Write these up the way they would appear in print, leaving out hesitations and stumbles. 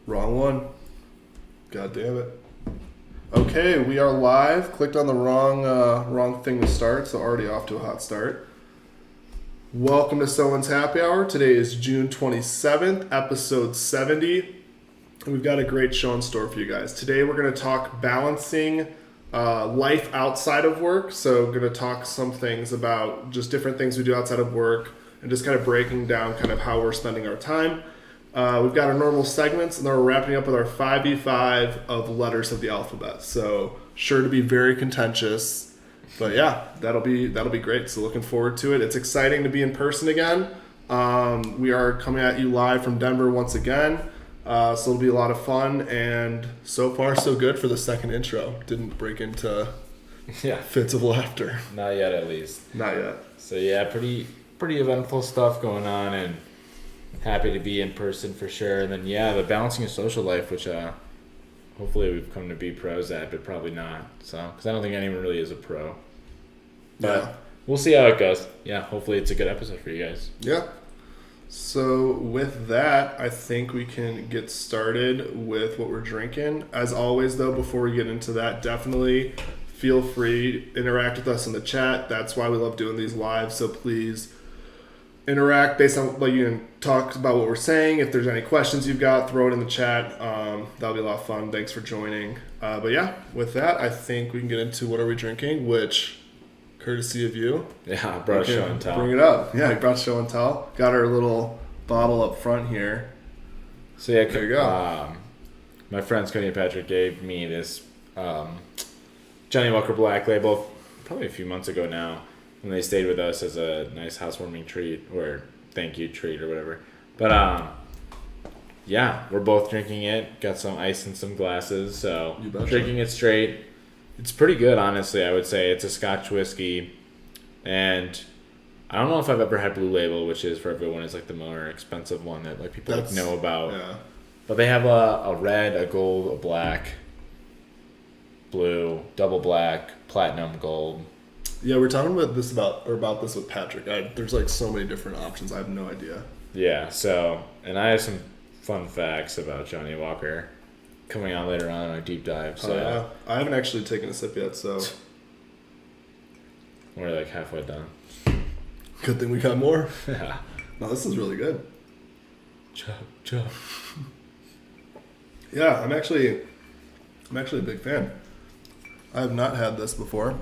Wrong one. God damn it. Okay, we are live. Clicked on the wrong thing to start, so already off to a hot start. Welcome to Someone's Happy Hour. Today is June 27th, episode 70. We've got a great show in store for you guys. Today we're going to talk balancing life outside of work. So we're going to talk some things about just different things we do outside of work and just kind of breaking down kind of how we're spending our time. We've got our normal segments, and then we're wrapping up with our 5v5 of letters of the alphabet. So sure to be very contentious, but yeah, that'll be great. So looking forward to it. It's exciting to be in person again. We are coming at you live from Denver once again. So it'll be a lot of fun, and so far so good for the second intro. Didn't break into fits of laughter. Not yet, at least. Not yet. So yeah, pretty eventful stuff going on, and happy to be in person for sure. And then the balancing a social life, which hopefully we've come to be pros at, but probably not. So because I don't think anyone really is a pro. But we'll see how it goes. Yeah, hopefully it's a good episode for you guys. Yeah. So with that, I think we can get started with what we're drinking. As always, though, before we get into that, definitely feel free to interact with us in the chat. That's why we love doing these live. So please interact based on what you can talk about what we're saying. If there's any questions you've got, throw it in the chat. That'll be a lot of fun. Thanks for joining. But yeah, with that, I think we can get into what are we drinking, which, courtesy of you. Yeah, I brought show and tell. Bring it up. Yeah, I brought show and tell. Got our little bottle up front here. So yeah, there you go. My friends Cody and Patrick gave me this Johnny Walker Black Label probably a few months ago now, when they stayed with us as a nice housewarming treat or thank you treat or whatever. But we're both drinking it. Got some ice in some glasses, so drinking it straight. It's pretty good, honestly. I would say it's a Scotch whiskey, and I don't know if I've ever had Blue Label, which is for everyone is like the more expensive one that like people know about. Yeah. But they have a red, a gold, a black, blue, double black, platinum, gold. Yeah, we're talking about this with Patrick. There's like so many different options. I have no idea. Yeah. So, and I have some fun facts about Johnny Walker coming out later on in our deep dive. So I haven't actually taken a sip yet, so we're like halfway done. Good thing we got more. Yeah. No, this is really good. Chug. Yeah, I'm actually a big fan. I have not had this before.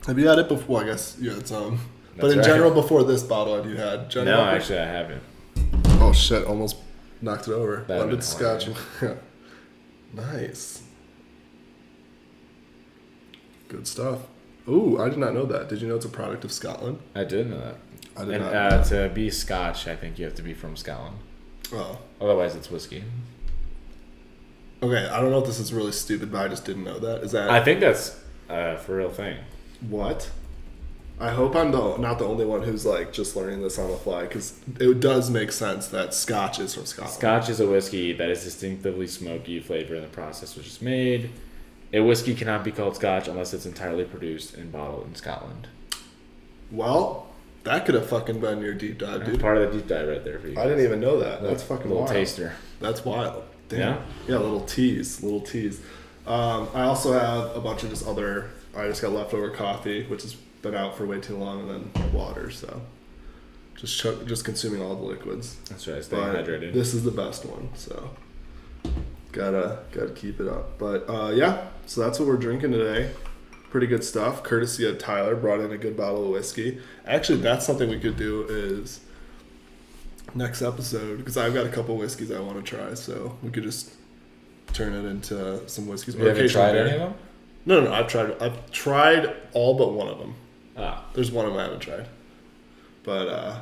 Have you had it before? I guess you had some. But in general, before this bottle, have you had Johnny Walker? No, actually, I haven't. Oh shit! Almost knocked it over. Blended Scotch. Nice. Good stuff. Ooh, I did not know that. Did you know it's a product of Scotland? I did know that. I did not know that. To be Scotch, I think you have to be from Scotland. Oh. Otherwise, it's whiskey. Okay, I don't know if this is really stupid, but I just didn't know that. Is that? I think that's for real thing. What? I hope I'm not the only one who's like just learning this on the fly, because it does make sense that Scotch is from Scotland. Scotch is a whiskey that is distinctively smoky flavor in the process which is made. A whiskey cannot be called Scotch unless it's entirely produced and bottled in Scotland. Well, that could have fucking been your deep dive, dude. Part of the deep dive right there for you guys. I didn't even know that. That's fucking wild. Little taster. That's wild. Damn. Yeah? Yeah, little tease. I also have a bunch of I just got leftover coffee, which has been out for way too long, and then water, so just consuming all the liquids. That's right, staying hydrated. This is the best one, so gotta keep it up. But so that's what we're drinking today. Pretty good stuff, courtesy of Tyler. Brought in a good bottle of whiskey. Actually, that's something we could do is next episode, because I've got a couple whiskeys I want to try, so we could just turn it into some whiskeys. You haven't tried any of them? No, I've tried all but one of them. Ah. There's one of them I haven't tried. But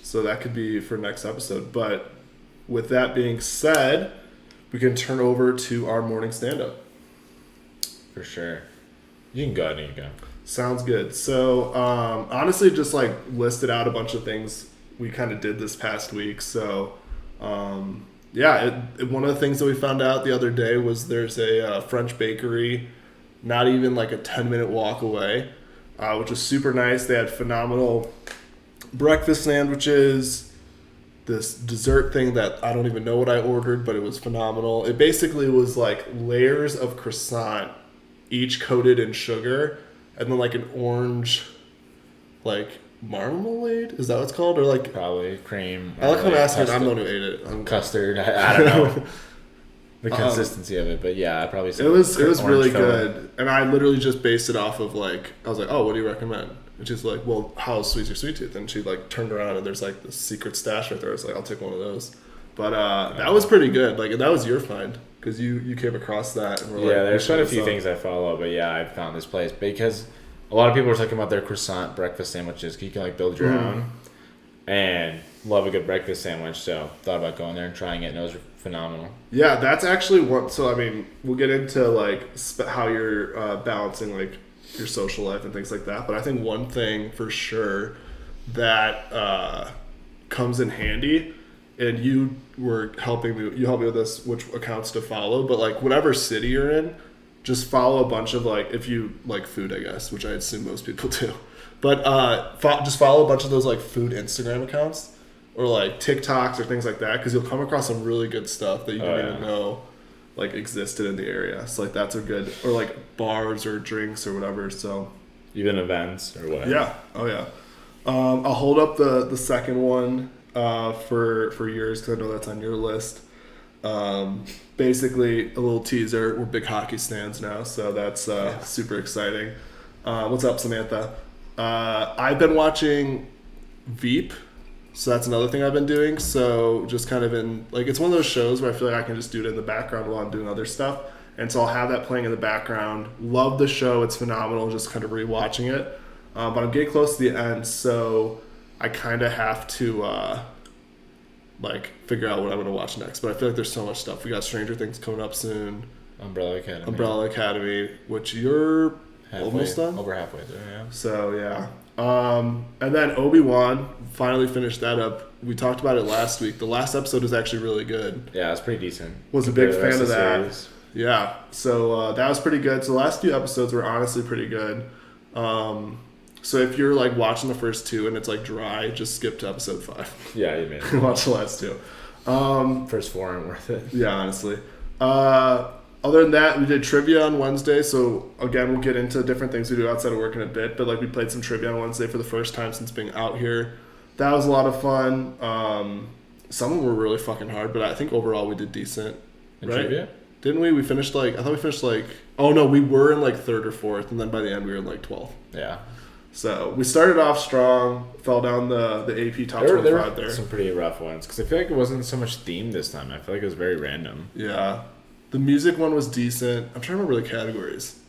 so that could be for next episode. But with that being said, we can turn over to our morning stand-up. For sure. You can go ahead and you go. Sounds good. So honestly, just like listed out a bunch of things we kind of did this past week. So one of the things that we found out the other day was there's a French bakery not even like a 10-minute walk away, which was super nice. They had phenomenal breakfast sandwiches, this dessert thing that I don't even know what I ordered, but it was phenomenal. It basically was like layers of croissant, each coated in sugar, and then like an orange, like marmalade. Is that what it's called? Or like Probably cream. I like how I'm asking. custard. I'm the one who ate it. Custard. I don't know the consistency of it, but yeah, I probably. It was orange really filling. good, and I literally just based it off of like I was like, oh, what do you recommend? And she's like, well, how sweet's your sweet tooth? And she like turned around and there's like this secret stash right there. I was like, I'll take one of those. But that was pretty good. Like, and that was your find because you came across that. And were Yeah, like, there's quite a few "What's up?" things I follow, but yeah, I found this place because a lot of people are talking about their croissant breakfast sandwiches. You can like build your own, and love a good breakfast sandwich. So thought about going there and trying it, and it was phenomenal. Yeah, that's actually what. So I mean, we'll get into like how you're balancing like your social life and things like that. But I think one thing for sure that comes in handy, and you were helping me. You helped me with this, which accounts to follow. But like whatever city you're in, just follow a bunch of like if you like food, I guess, which I assume most people do. But just follow a bunch of those like food Instagram accounts. Or like TikToks or things like that, because you'll come across some really good stuff that you didn't even know like existed in the area. So like that's a good, or like bars or drinks or whatever. So Even events or what? yeah, oh yeah. I'll hold up the second one for yours because I know that's on your list. Basically, a little teaser. We're big hockey stands now, so that's super exciting. What's up, Samantha? I've been watching Veep. So that's another thing I've been doing. So just kind of in like it's one of those shows where I feel like I can just do it in the background while I'm doing other stuff. And so I'll have that playing in the background. Love the show. It's phenomenal. Just kind of rewatching it. But I'm getting close to the end, so I kind of have to like figure out what I'm going to watch next. But I feel like there's so much stuff. We got Stranger Things coming up soon. Umbrella Academy. Umbrella Academy, which you're almost done. Over halfway through, yeah. So yeah. And then Obi-Wan, finally finished that up. We talked about it last week. The last episode was actually really good. Yeah, it's pretty decent. Was a big Compared to fan the of rest that. series. Yeah, so that was pretty good. So the last few episodes were honestly pretty good. So if you're like watching the first two and it's like dry, just skip to episode 5. Yeah, you made it. Watch the last two. First 4 aren't worth it. Yeah, honestly. Other than that, we did trivia on Wednesday. So again, we'll get into different things we do outside of work in a bit. But like we played some trivia on Wednesday for the first time since being out here. That was a lot of fun. Some of them were really fucking hard, but I think overall we did decent. In right? trivia? Didn't we? We finished like I thought we finished like oh no, we were in like 3rd or 4th, and then by the end we were in like 12th. Yeah. So we started off strong, fell down the AP top 25 there. Some pretty rough ones because I feel like it wasn't so much themed this time. I feel like it was very random. Yeah. The music one was decent. I'm trying to remember the categories.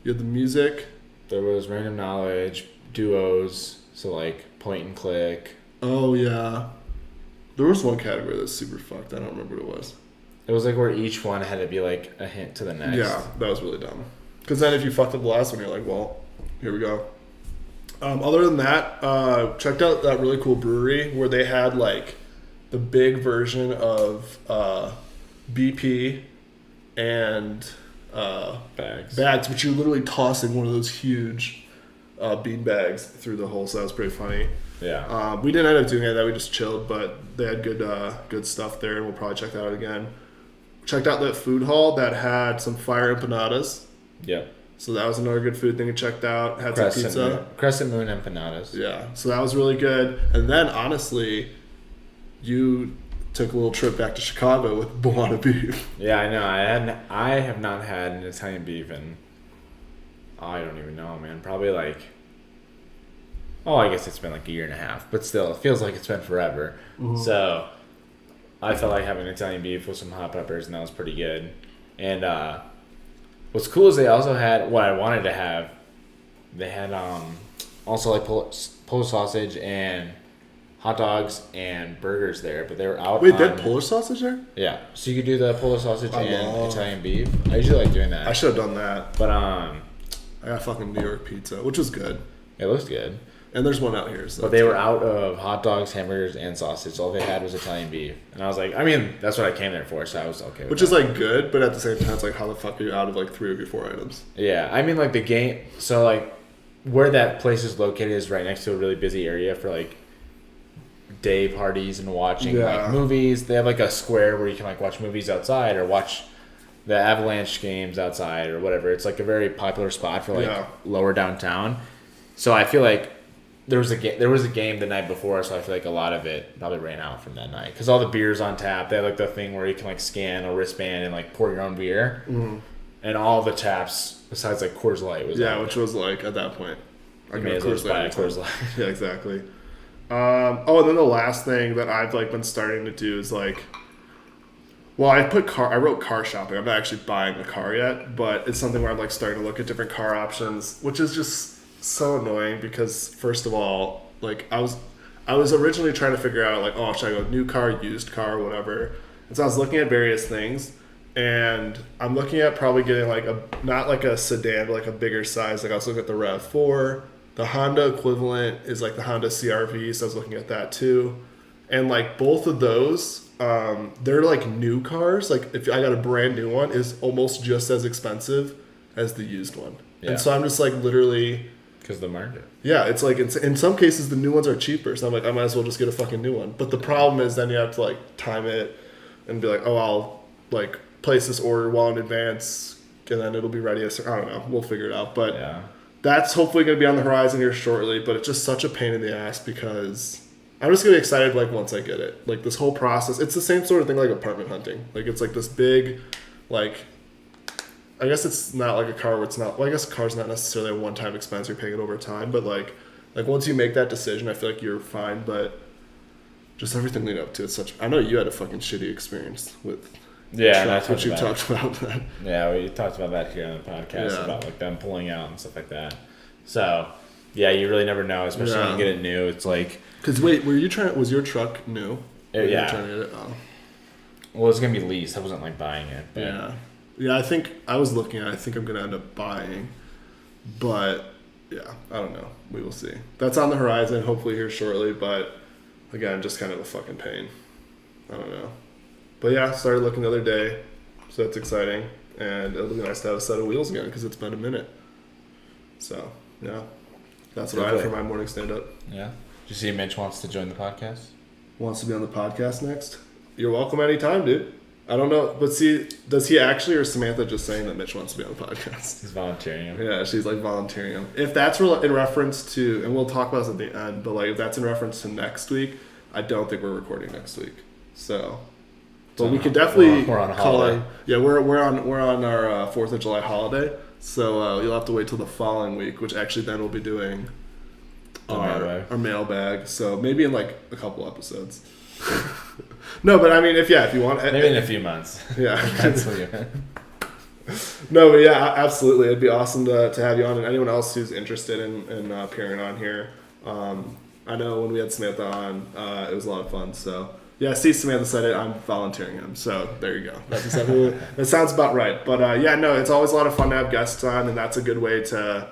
You had the music. There was random knowledge, duos, so like point and click. Oh, yeah. There was one category that's super fucked. I don't remember what it was. It was like where each one had to be like a hint to the next. Yeah, that was really dumb. Because then if you fucked up the last one, you're like, well, here we go. Other than that, checked out that really cool brewery where they had like the big version of BP and bags, but you're literally tossing one of those huge bean bags through the hole. So that was pretty funny. Yeah. We didn't end up doing any of that. We just chilled, but they had good stuff there, and we'll probably check that out again. Checked out that food hall that had some fire empanadas. Yep. So that was another good food thing we checked out. Had some pizza. Crescent Moon empanadas. Yeah. So that was really good. And then honestly, you took a little trip back to Chicago with Buona Beef. Yeah, I know. I have not had an Italian beef in I don't even know, man. Probably like I guess it's been like a year and a half, but still, it feels like it's been forever. Mm-hmm. So I felt like having Italian beef with some hot peppers, and that was pretty good. And what's cool is they also had what I wanted to have. They had also like Polish sausage and hot dogs and burgers there, but they were out. Wait, they had Polish sausage there? Yeah, so you could do the Polish sausage and Italian beef. I usually like doing that. I should have done that. But I got fucking New York pizza, which was good. It looks good. And there's one out here. So but they were out of hot dogs, hamburgers, and sausage. All they had was Italian beef. And I was like, I mean, that's what I came there for, so I was okay with Which is like good, but at the same time, it's like, how the fuck are you out of like 3 of your 4 items? Yeah, I mean, like the game. So like, where that place is located is right next to a really busy area for like day parties and watching Yeah. like movies. They have like a square where you can like watch movies outside or watch the Avalanche games outside or whatever. It's like a very popular spot for like Yeah. lower downtown. So I feel like there was a game the night before, so I feel like a lot of it probably ran out from that night because all the beers on tap. They have like the thing where you can like scan a wristband and like pour your own beer, and all the taps besides like Coors Light was which was like at that point. I you go may as well Coors just buy a Light Coors Light. Yeah, exactly. And then the last thing that I've like been starting to do is like, well, I wrote car shopping. I'm not actually buying a car yet, but it's something where I'm like starting to look at different car options, which is just so annoying because first of all, like I was originally trying to figure out like, oh, should I go new car, used car, whatever. And so I was looking at various things, and I'm looking at probably getting like not like a sedan, but like a bigger size. Like I was looking at the RAV4. The Honda equivalent is like the Honda CR-V, so I was looking at that too. And like both of those, they're like new cars. Like if I got a brand new one, is almost just as expensive as the used one. Yeah. And so I'm just like literally, Because the market. yeah, it's like in some cases the new ones are cheaper. So I'm like, I might as well just get a fucking new one. But the problem is then you have to like time it and be like, oh, I'll like place this order well in advance, and then it'll be ready. I don't know. We'll figure it out. But Yeah. that's hopefully going to be on the horizon here shortly, but it's just such a pain in the ass because I'm just going to be excited like once I get it. Like this whole process, it's the same sort of thing like apartment hunting. Like it's like this big, like, I guess it's not like a car where it's not, well, I guess a car's not necessarily a one-time expense, you're paying it over time, but like once you make that decision, I feel like you're fine, but just everything leading up to it, I know you had a fucking shitty experience with Yeah, and I trucks, which you talked talked about that. Yeah, we talked about that here on the podcast Yeah. about like them pulling out and stuff like that. So, yeah, you really never know, especially when you get it new. It's like, Because wait, was your truck new? When you were yeah. trying to get it? Oh. well, it's gonna be leased. I wasn't like buying it. But Yeah, I think I was looking at it. I think I'm going to end up buying. But, yeah, I don't know. We will see. That's on the horizon, hopefully here shortly. But, again, just kind of a fucking pain. I don't know. But, yeah, started looking the other day. So that's exciting. And it'll be nice to have a set of wheels again because it's been a minute. So, yeah. That's what I have for my morning stand-up. Yeah. Did you see Mitch wants to join the podcast? Wants to be on the podcast next? You're welcome anytime, dude. I don't know, but see, does he actually, or Samantha just saying that Mitch wants to be on the podcast? He's volunteering him. Yeah, she's like volunteering him. If that's in reference to, and we'll talk about this at the end, but like if that's in reference to next week, I don't think we're recording next week. So, but we could definitely we're on a call holiday. in. Yeah, we're on our 4th of July holiday. So you'll have to wait till the following week, which actually then we'll be doing our mailbag. So maybe in like a couple episodes. No, but I mean, if you want, Maybe in a few months. yeah. Cancel you. No, but yeah, absolutely. It'd be awesome to have you on, and anyone else who's interested in appearing on here. I know when we had Samantha on, it was a lot of fun. So yeah, see, Samantha said it. I'm volunteering him. So there you go. That's exactly that sounds about right. But yeah, no, it's always a lot of fun to have guests on, and that's a good way to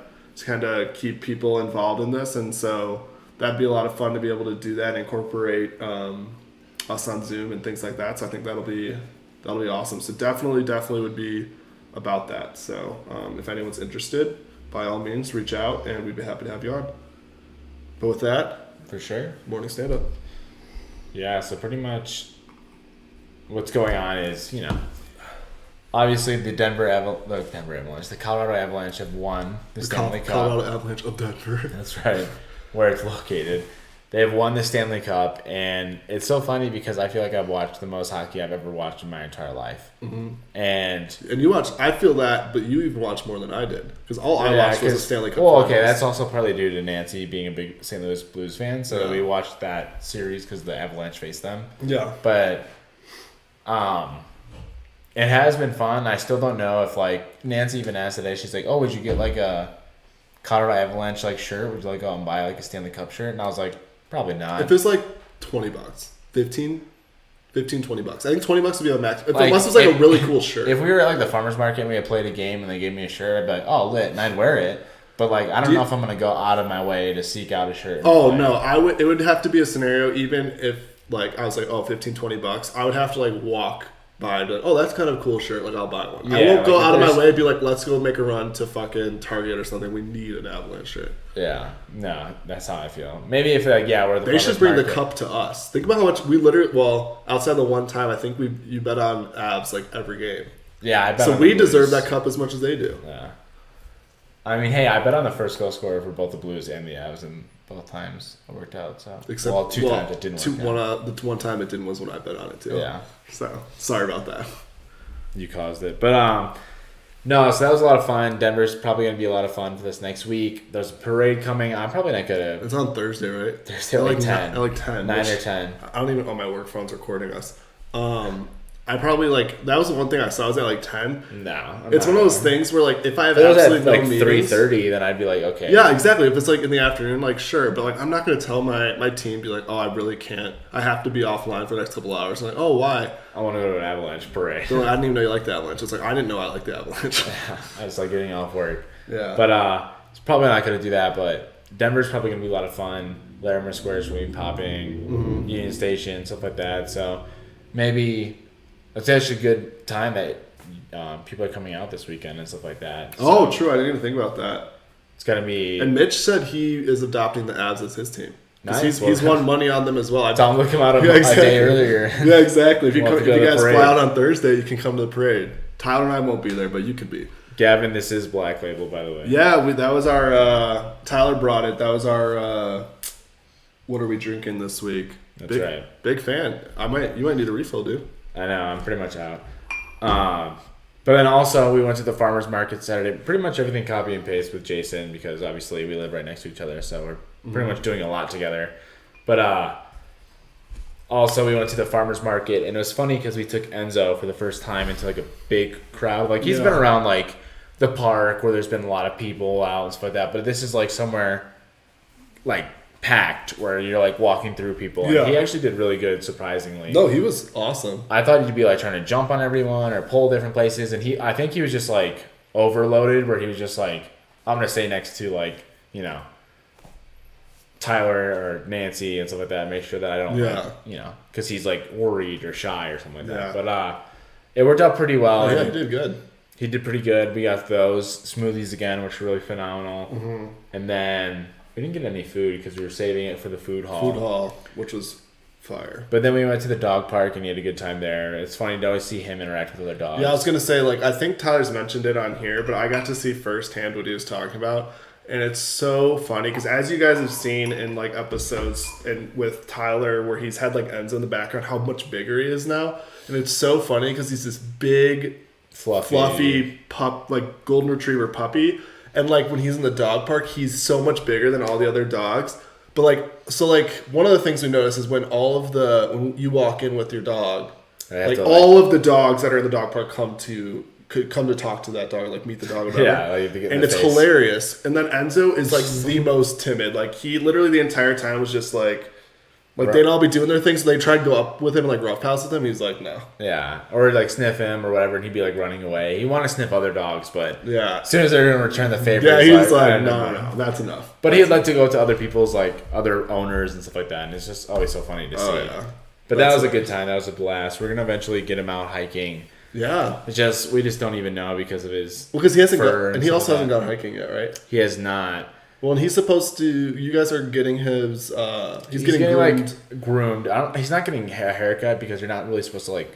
kind of keep people involved in this. And so that'd be a lot of fun to be able to do that, and incorporate us on Zoom and things like that. So I think that'll be awesome. So definitely would be about that. So if anyone's interested, by all means, reach out, and we'd be happy to have you on. But with that, For sure. morning stand up. Yeah, so pretty much what's going on is, obviously the Colorado Avalanche have won the Stanley Cup. Colorado Avalanche of Denver. That's right, where it's located. They have won the Stanley Cup, and it's so funny because I feel like I've watched the most hockey I've ever watched in my entire life. Mm-hmm. And you watched, I feel that, but you even watched more than I did. Because all I watched was the Stanley Cup. Well, finals. okay, that's also partly due to Nancy being a big St. Louis Blues fan, so we watched that series because the Avalanche faced them. Yeah. But it has been fun. I still don't know if, like, Nancy even asked today, she's like, oh, would you get, like, a Colorado Avalanche, like, shirt? Would you, like, go out and buy, like, a Stanley Cup shirt? And I was like, probably not. If it's like $20, 15, $20. I think $20 would be the max. Like, Unless it's like a really cool shirt. If we were at like the farmer's market and we had played a game and they gave me a shirt, I'd be like, oh, lit, and I'd wear it. But like, I don't know if I'm gonna go out of my way to seek out a shirt. Oh no, it would have to be a scenario. Even if like I was like, oh, $15, $20, I would have to like walk buy it. Oh, that's kind of a cool shirt. Like, I'll buy one. I Yeah, won't go like, out of my there's- way and be like, let's go make a run to fucking Target or something. We need an Avalanche shirt. Yeah, no, that's how I feel. Maybe if like we're the They should farmers bring the market. cup to us. Think about how much we literally. Well, outside the one time, I think you bet on Avs like every game. Yeah, I bet. So on we the Blues. deserve that cup as much as they do. Yeah. I mean, hey, I bet on the first goal scorer for both the Blues and the Avs, and both times it worked out. So Except two times it didn't work out. The one time it didn't was when I bet on it too. Yeah, So sorry about that. you caused it, but no. So that was a lot of fun. Denver's probably gonna be a lot of fun for this next week. There's a parade coming. I'm probably not gonna. It's on Thursday, right? Thursday at like 10. At like 10. 9 which- or 10. I don't even know my work phone's recording us. I probably like that was the one thing I saw. I was at like 10. No, It's one of those things where like if I have If it was absolutely at like no meetings, 3:30, then I'd be like, okay. yeah, exactly. If it's like in the afternoon, like sure, but like I'm not gonna tell my team be like, oh, I really can't. I have to be offline for the next couple hours. Like, oh, why? I want to go to an Avalanche parade. They're like, I didn't even know you liked the Avalanche. It's like I didn't know I liked the Avalanche. I was like getting off work. Yeah. But it's probably not going to do that. But Denver's probably going to be a lot of fun. Larimer Square's going to be popping, Union Station, stuff like that. So maybe it's actually a good time that people are coming out this weekend and stuff like that. So Oh, true. I didn't even think about that. it's going to be. And Mitch said he is adopting the Avs as his team. 'Cause Nice. he's won money on them as well. Tom look him out a, Yeah, exactly. a day earlier. Yeah, exactly. If you We'll have if to go you to the guys parade. fly out on Thursday, you can come to the parade. Tyler and I won't be there, but you could be. Gavin, this is Black Label, by the way. Yeah, that was our. Tyler brought it. That was our. What are we drinking this week? That's right. Big fan. You might need a refill, dude. I know, I'm pretty much out. But then also, we went to the farmer's market Saturday. Pretty much everything copy and paste with Jason because obviously we live right next to each other, so we're pretty much doing a lot together. But also, we went to the farmer's market, and it was funny because we took Enzo for the first time into like a big crowd. Like, he's been around like the park where there's been a lot of people out and stuff like that, but this is like somewhere like packed where you're like walking through people. And Yeah. he actually did really good, surprisingly. No, he was awesome. I thought he'd be like trying to jump on everyone or pull different places, and I think he was just like overloaded, where he was just like, I'm gonna stay next to like, you know, Tyler or Nancy and stuff like that, make sure that I don't, Yeah. like, you know, because he's like worried or shy or something like that. Yeah. But it worked out pretty well. Oh, yeah, and he did good. he did pretty good. We got those smoothies again, which were really phenomenal. And then we didn't get any food because we were saving it for the food hall. Food hall, which was fire. But then we went to the dog park and he had a good time there. It's funny to always see him interact with other dogs. Yeah, I was gonna say like I think Tyler's mentioned it on here, but I got to see firsthand what he was talking about, and it's so funny because as you guys have seen in like episodes and with Tyler where he's had like Enzo in the background, how much bigger he is now, and it's so funny because he's this big, fluffy pup, like golden retriever puppy, and like when he's in the dog park, he's so much bigger than all the other dogs. But like one of the things we notice is when when you walk in with your dog, like all of the dogs that are in the dog park come to talk to that dog, like meet the dog, or whatever. Yeah, like, to get in and the it's face. hilarious. And then Enzo is like the most timid. Like he literally the entire time was just like they'd all be doing their things, so they tried to go up with him and like roughhouse with him. He's like, no. Yeah, or like sniff him or whatever, and he'd be like running away. He wanted to sniff other dogs, but Yeah. as soon as they're gonna return the favor, Yeah, he was like, no. no, that's enough. But he'd like to go to other people's like other owners and stuff like that, and it's just always so funny to see. Oh yeah. But that was a good time. That was a blast. We're gonna eventually get him out hiking. Yeah. It's we just don't even know because of his. Well, because he hasn't fur gone, and he stuff also like hasn't that. gone hiking yet, right? He has not. Well, and he's supposed to. You guys are getting his. He's getting groomed. like groomed. He's not getting a haircut because you're not really supposed to like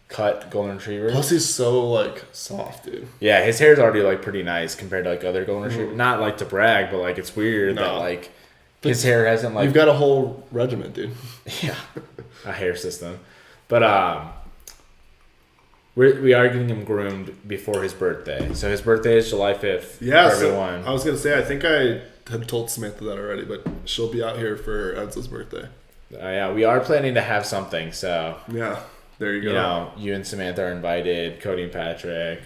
cut golden retrievers. Plus, he's so like soft, dude. Yeah, his hair's already like pretty nice compared to like other golden retrievers. Not like to brag, but like it's weird that No. like his hair hasn't like You've got a whole regiment, dude. yeah a hair system. But we are getting him groomed before his birthday. So his birthday is July 5th. Yeah, for so everyone. I was gonna say I think I had told Samantha that already, but she'll be out here for Enzo's birthday. Yeah, we are planning to have something. So Yeah, there you go. you know, you and Samantha are invited. Cody and Patrick.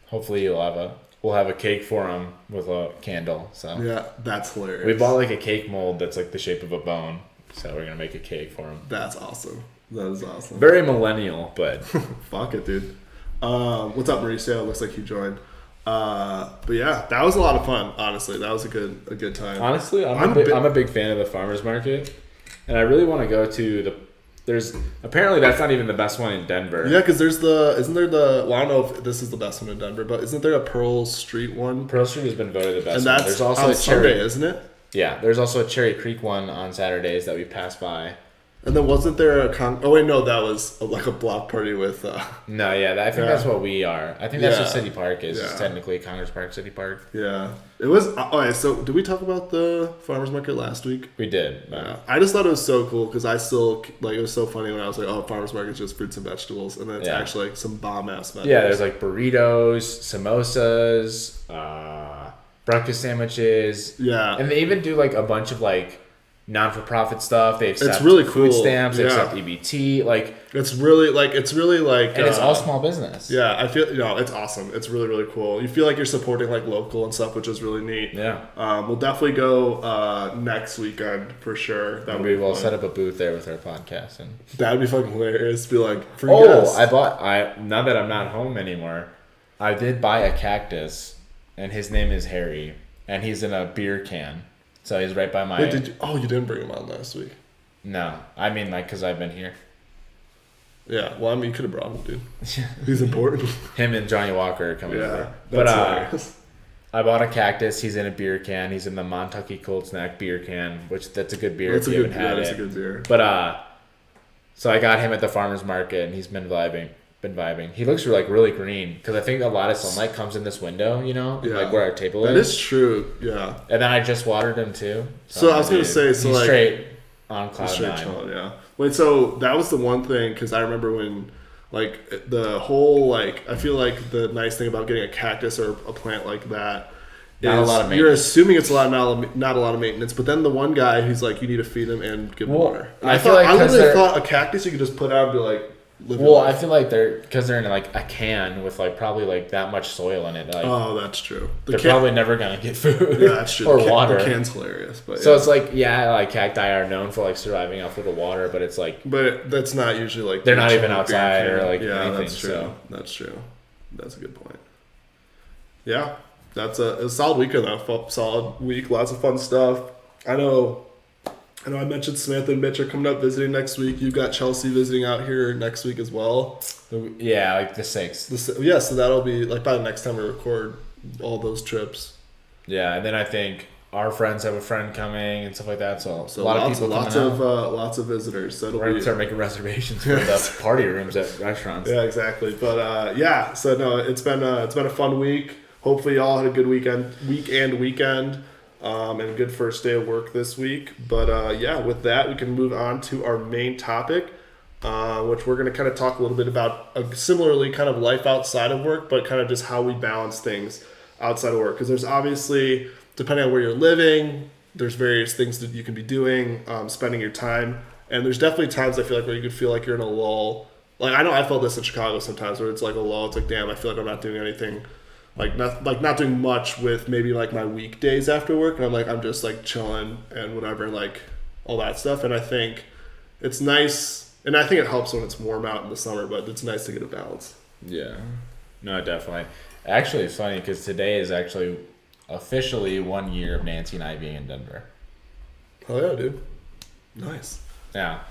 Hopefully, we'll have a cake for him with a candle. So Yeah, that's hilarious. we bought like a cake mold that's like the shape of a bone. So we're gonna make a cake for him. That's awesome. That is awesome. Very millennial, but Fuck it, dude. What's up, Mauricio? Looks like you joined. But yeah, that was a lot of fun. Honestly, that was a good time. honestly, I'm a big fan of the farmers market, and I really want to go to there's apparently that's not even the best one in Denver. Yeah, because isn't there well, I don't know if this is the best one in Denver, but isn't there a Pearl Street one? Pearl Street has been voted the best And one. that's There's also on a Cherry, Sunday, isn't it? Yeah, there's also a Cherry Creek one on Saturdays that we passed by. And then wasn't there a oh wait, no, that was like a block party with No, yeah, I think that's what we are. I think that's what Yeah. City Park is. Yeah. It's technically Congress Park, City Park. yeah. It was okay, so did we talk about the farmers market last week? We did. But Yeah. I just thought it was so cool because I still like it was so funny when I was like, oh, farmers market's just fruits and vegetables, and then it's Yeah. actually like some bomb ass vendors. yeah, there's like burritos, samosas, breakfast sandwiches, yeah. and they even do like a bunch of like non-for-profit stuff. They accept really food cool. stamps, they Yeah. accept EBT, like, It's really like and it's all small business. Yeah, I feel it's awesome. It's really really cool. You feel like you're supporting like local and stuff, which is really neat. Yeah. We'll definitely go next weekend for sure. That would We be will fun. set up a booth there with our podcast. And That would be fucking hilarious. Be like, free guests. now that I'm not home anymore, I did buy a cactus, and his name is Harry, and he's in a beer can. So he's right by my. Wait, you didn't bring him on last week? No, I mean like because I've been here. Yeah, well, I mean, you could have brought him, dude. He's important. Him and Johnny Walker are coming Yeah, over. that's But hilarious. I bought a cactus. He's in a beer can. He's in the Montucky Cold Snack beer can, which that's a good beer That's if a you good, haven't had that's it. a good beer. But so I got him at the farmer's market, and he's been vibing. He looks like really green because I think a lot of sunlight comes in this window, Yeah. like where our table That is. is true. Yeah. And then I just watered him too. So I was gonna dude, say, so, he's like- straight on cloud Straight nine. chilling, yeah. Wait, so that was the one thing because I remember when, like, the whole like I feel like the nice thing about getting a cactus or a plant like that Not a is lot of you're maintenance. assuming it's not a lot of maintenance. But then the one guy who's like, you need to feed him and give him Well, water. And I feel like I 'cause literally they're- thought a cactus you could just put out and be like, live your Well, I life. feel like because they're in like a can with like probably like that much soil in it. Like Oh, that's true. The they're can- probably never gonna get food. yeah, that's true. or The water. The can's hilarious, but So yeah. it's like like cacti are known for like surviving off little water, but it's like But that's not usually like They're not the even beer outside can. or, like, yeah, anything, that's true. so. That's true. That's a good point. Yeah, that's a solid weekend though. Solid week, lots of fun stuff. I know. I mentioned Samantha and Mitch are coming up visiting next week. You've got Chelsea visiting out here next week as well. yeah, like the 6th. Yeah, so that'll be like by the next time we record all those trips. Yeah, and then I think our friends have a friend coming and stuff like that. So, So a lot lots, of people lots coming of out. lots of visitors. So it'll We're gonna be start making reservations for the party rooms at restaurants. Yeah, exactly. But yeah, so no, it's been a fun week. Hopefully, y'all had a good weekend, and a good first day of work this week. But yeah, with that, we can move on to our main topic, which we're going to kind of talk a little bit about similarly kind of life outside of work, but kind of just how we balance things outside of work. Because there's obviously, depending on where you're living, there's various things that you can be doing, spending your time. And there's definitely times I feel like where you could feel like you're in a lull. Like I know I felt this in Chicago sometimes where it's like a lull. It's like, damn, I feel like I'm not doing anything, not doing much with maybe like my weekdays after work, and I'm like I'm just like chilling and whatever, like all that stuff. And I think it's nice, and I think it helps when it's warm out in the summer, but it's nice to get a balance. Yeah. No, definitely. Actually, it's funny because today is actually officially 1 year of Nancy and I being in Denver. Oh yeah, dude. Nice. Yeah.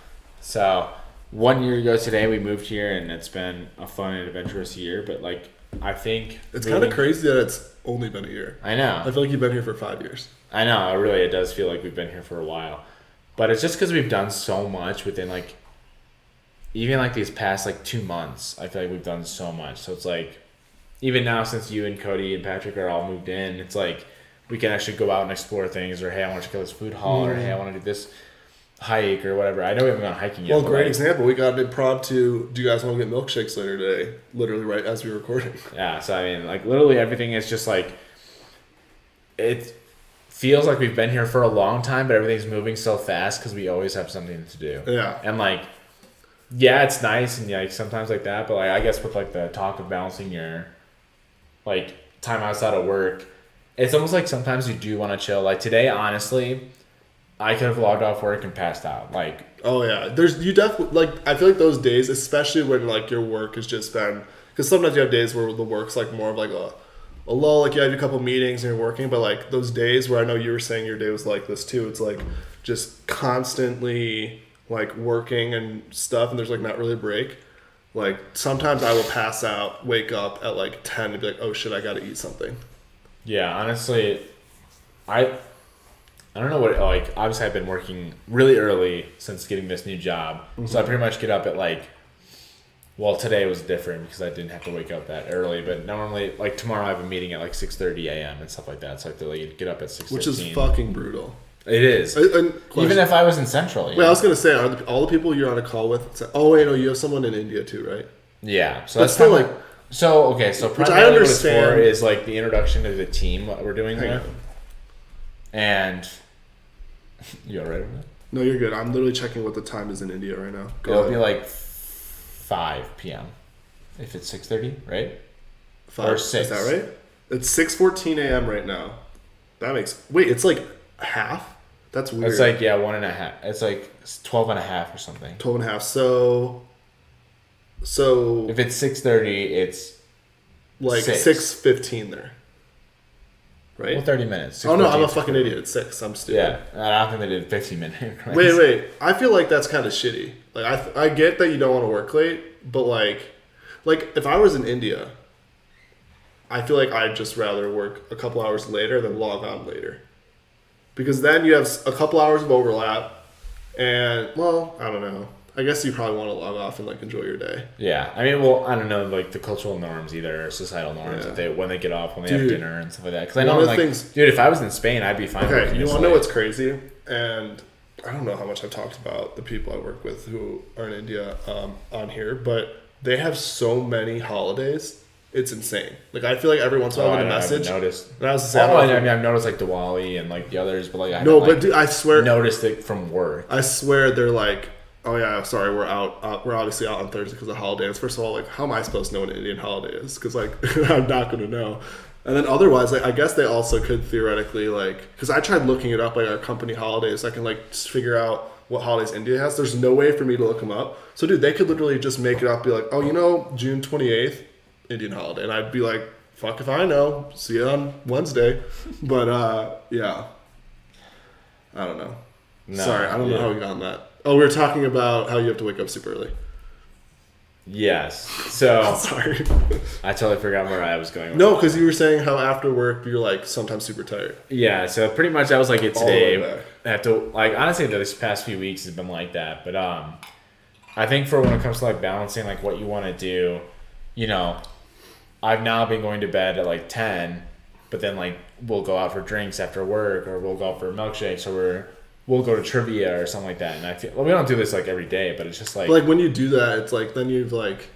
So 1 year ago today, we moved here, and it's been a fun and adventurous year. But like, I think It's kind of crazy that it's only been a year. I know. I feel like you've been here for 5 years. I know. It does feel like we've been here for a while, but it's just because we've done so much within like, even like these past like 2 months. I feel like we've done so much. So it's like, even now since you and Cody and Patrick are all moved in, it's like we can actually go out and explore things. Or hey, I want to go to this food hall. Or hey, I want to do this hike or whatever. I know we haven't gone hiking yet. Well, but, great like, example. We got an impromptu. Do you guys want to get milkshakes later today? Literally right as we were recording. Yeah, so I mean, like literally everything is just like, it feels like we've been here for a long time, but everything's moving so fast because we always have something to do. Yeah. And like, yeah, it's nice and like sometimes like that, but like I guess with like the talk of balancing your like time outside of work, it's almost like sometimes you do want to chill. Like today, honestly, I could have logged off work and passed out. Like, Oh yeah, you definitely like. I feel like those days, especially when like your work has just been, because sometimes you have days where the work's like more of like a lull, like you have a couple meetings and you're working, but like those days where I know you were saying your day was like this too. It's like just constantly like working and stuff, and there's like not really a break, like sometimes I will pass out, wake up at like 10 and be like, oh shit, I gotta eat something. Yeah, honestly, I don't know what, like, obviously I've been working really early since getting this new job. So I pretty much get up at like, well, today was different because I didn't have to wake up that early, but normally, like tomorrow I have a meeting at like 6:30 a.m. and stuff like that. So I have to like get up at 6:15. Which is fucking brutal. It is. Even if I was in Central. Wait, I was gonna say, are all the people you're on a call with? Oh wait, no, you have someone in India too, right? Yeah. So But that's still, kinda, like, so okay. So which I primarily what it's understand. for is like the introduction to the team that we're doing Hang there. on. And you alright with that? No, you're good. I'm literally checking what the time is in India right now. Go It'll ahead. be like 5 p.m. if it's 6:30, right? 5. or 6. Is that right? It's 6:14 a.m. right now. That makes wait. It's like half. That's weird. It's like 1.5. It's like 12.5 or something. 12 and a half. So If it's 6:30, it's like 6. 6:15 there. Right? well 30 minutes. Oh no, I'm a 6:15. fucking idiot. It's 6. I'm stupid. Yeah, I don't think they did 15-minute. Wait. I feel like that's kind of shitty. Like I get that you don't want to work late, but like if I was in India, I feel like I'd just rather work a couple hours later than log on later. Because then you have a couple hours of overlap, and well, I don't know. I guess you probably want to log off and like enjoy your day. Yeah, I mean, well, I don't know, like the cultural norms either, or societal norms Yeah. that they when they get off, when they Dude, have dinner and stuff like that. Because I one know, of the like, things- dude, if I was in Spain, I'd be fine. Okay, working you this want to know late. what's crazy? And I don't know how much I've talked about the people I work with who are in India on here, but they have so many holidays. It's insane. Like I feel like every once in a while I get a message. I haven't noticed. And I was saying, Oh, I mean, I've noticed like Diwali and like the others, but like I no, haven't, but like, dude, I swear, noticed it from work. I swear they're like, oh yeah, sorry, we're out. We're obviously out on Thursday because of holidays. First of all, like, how am I supposed to know what an Indian holiday is? Because like, I'm not going to know. And then otherwise, like, I guess they also could theoretically like, because I tried looking it up, like our company holidays. So I can like just figure out what holidays India has. There's no way for me to look them up. So dude, they could literally just make it up, be like, oh, you know, June 28th, Indian holiday, and I'd be like, fuck if I know. See you on Wednesday. But yeah, I don't know. No, Sorry, I don't know yeah. how we got on that. Oh, we were talking about how you have to wake up super early. Yes. So Sorry. I totally forgot where I was going. With No, because you were saying how after work you're like sometimes super tired. Yeah, so pretty much that was like it All the way today. back. I have to like honestly this past few weeks has been like that, but I think for when it comes to like balancing like what you want to do, you know, I've now been going to bed at like 10, but then like we'll go out for drinks after work, or we'll go out for milkshakes, or we'll go to trivia or something like that. And I feel, well, we don't do this like every day, but it's just like, But like when you do that, it's like then you've like,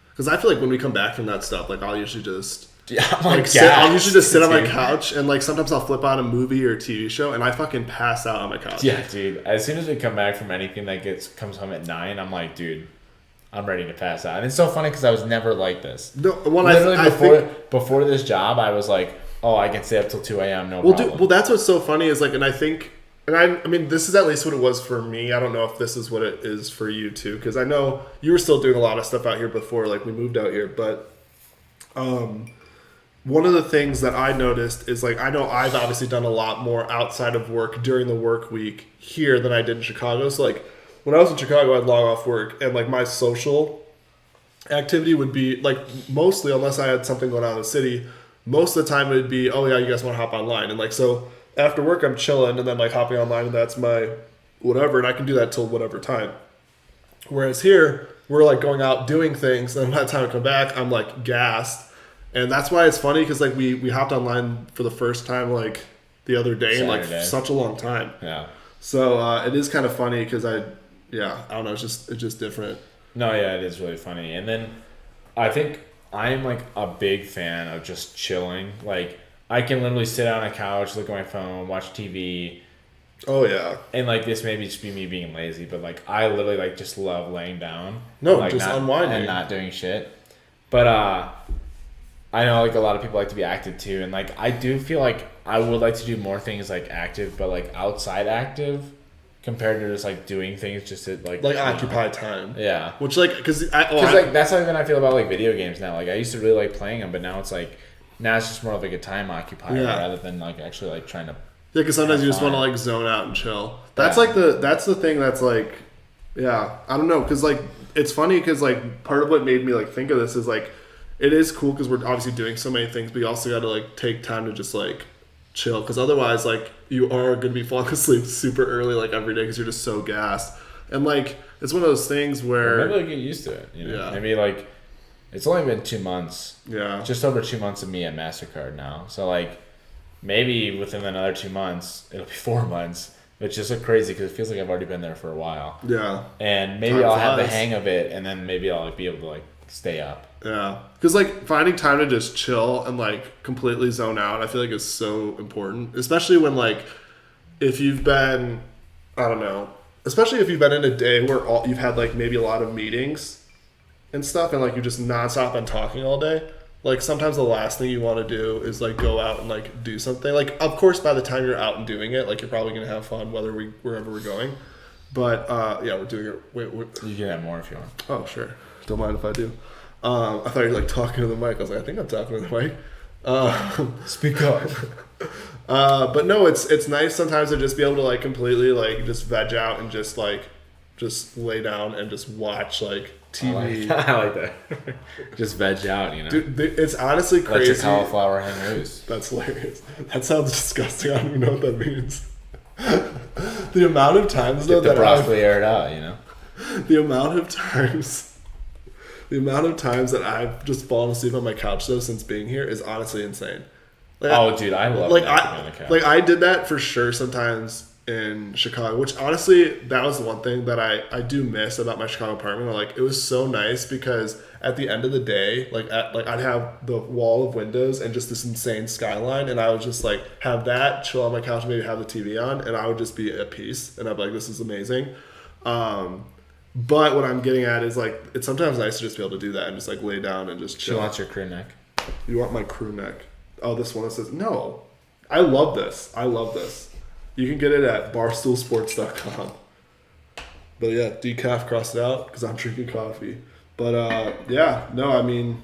because I feel like when we come back from that stuff, like I'll usually just yeah, I'm like gassed, I'll usually just sit on my dude. couch and like sometimes I'll flip on a movie or a TV show and I fucking pass out on my couch. Yeah, dude. As soon as we come back from anything that comes home at 9, I'm like, dude, I'm ready to pass out. And it's so funny because I was never like this. No, when Literally I think, before this job, I was like, oh, I can stay up till 2 a.m. No well, problem. well, that's what's so funny is like, and I think, and I mean, this is at least what it was for me. I don't know if this is what it is for you too, because I know you were still doing a lot of stuff out here before, like we moved out here. But one of the things that I noticed is like, I know I've obviously done a lot more outside of work during the work week here than I did in Chicago. So like, when I was in Chicago, I'd log off work and like my social activity would be like mostly, unless I had something going on in the city, most of the time it would be, oh yeah, you guys want to hop online. And like, so after work, I'm chilling and then like hopping online and that's my whatever. And I can do that till whatever time. Whereas here, we're like going out doing things. And by the time I come back, I'm like gassed. And that's why it's funny because like we hopped online for the first time like the other day in like Saturday. such a long time. Yeah. So it is kind of funny because I don't know, it's just different. No, yeah, it is really funny. And then I think I'm like a big fan of just chilling. Like, I can literally sit on a couch, look at my phone, watch TV. Oh yeah. And like, this may just be me being lazy, but like, I literally like just love laying down. No, like, just not, unwinding. and not doing shit. But I know like a lot of people like to be active too, and like I do feel like I would like to do more things like active, but like outside active compared to just like doing things just to like occupy time. Yeah. Which like because Like that's how even I feel about like video games now. Like I used to really like playing them, but now it's just more of like a time occupier rather than like actually like trying to. because sometimes you just fun. want to like zone out and chill. That's Yeah. like that's the thing that's like Yeah, I don't know, because like it's funny because like part of what made me like think of this is like it is cool because we're obviously doing so many things, but you also got to like take time to just like chill, because otherwise like you are gonna be falling asleep super early like every day because you're just so gassed, and like it's one of those things where Maybe like get used to it. You know, Yeah. maybe like it's only been 2 months, yeah, just over 2 months of me at Mastercard now. So like maybe within another 2 months it'll be 4 months, which is so crazy because it feels like I've already been there for a while. yeah, And maybe Time I'll have the flies. hang of it, and then maybe I'll like, be able to like stay up. yeah, because like finding time to just chill and like completely zone out, I feel like is so important, especially when like if you've been, I don't know, especially if you've been in a day where you've had like maybe a lot of meetings and stuff, and like you're just nonstop and talking all day. Like sometimes the last thing you want to do is like go out and like do something. Like of course by the time you're out and doing it, like you're probably gonna have fun wherever we're going. But yeah, we're doing it. Wait. You can have more if you want. Oh sure, don't mind if I do. I thought you were like talking to the mic. I was like, I think I'm talking to the mic. Speak up. But no, it's nice sometimes to just be able to like completely like just veg out and just lay down and just watch like TV. I like that. Just veg out, you know. Dude, it's honestly Let your crazy. cauliflower hang loose. That's hilarious. That sounds disgusting. I don't even know what that means. The amount of times though Get the that broccoli aired out, you know. the amount of times that I've just fallen asleep on my couch though since being here is honestly insane. Like, Oh, dude, I love like napping on the couch. I did that for sure sometimes in Chicago, which honestly that was the one thing that I do miss about my Chicago apartment. Like it was so nice because at the end of the day, I'd have the wall of windows and just this insane skyline, and I would just like have that, chill on my couch, maybe have the TV on, and I would just be at peace, and I'd be like, this is amazing. But what I'm getting at is like it's sometimes nice to just be able to do that and just like lay down and just She chill. wants your crew neck. You want my crew neck? Oh, this one that says no. I love this. You can get it at barstoolsports.com. But yeah, decaf crossed it out because I'm drinking coffee. But yeah, no, I mean,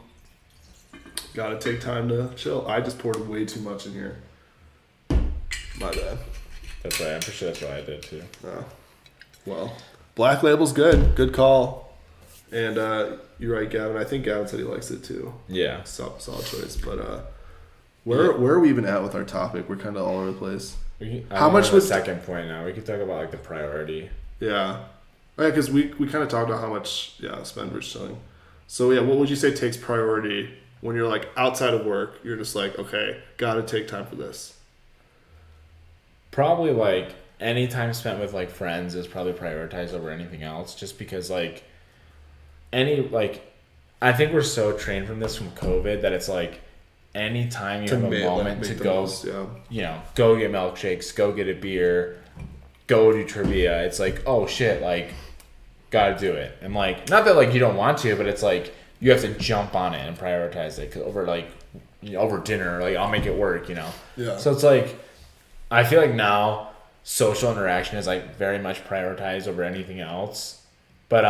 gotta take time to chill. I just poured way too much in here. My bad. That's right. I'm pretty sure that's what I did too. Oh, well, Black Label's good. Good call. And you're right, Gavin. I think Gavin said he likes it too. Yeah. Solid choice. But where are we even at with our topic? We're kind of all over the place. How much was the second point now? We could talk about like the priority. Yeah. Oh, yeah, because we kind of talked about how much spend we're selling. So yeah, what would you say takes priority when you're like outside of work? You're just like, okay, gotta take time for this. Probably like any time spent with like friends is probably prioritized over anything else, just because like I think we're so trained from COVID that it's like anytime you have a moment to go, you know, go get milkshakes, go get a beer, go do trivia. It's like, oh shit, like gotta do it. And like, not that like you don't want to, but it's like you have to jump on it and prioritize it over dinner. Like I'll make it work, you know. Yeah. So it's like I feel like now social interaction is like very much prioritized over anything else. But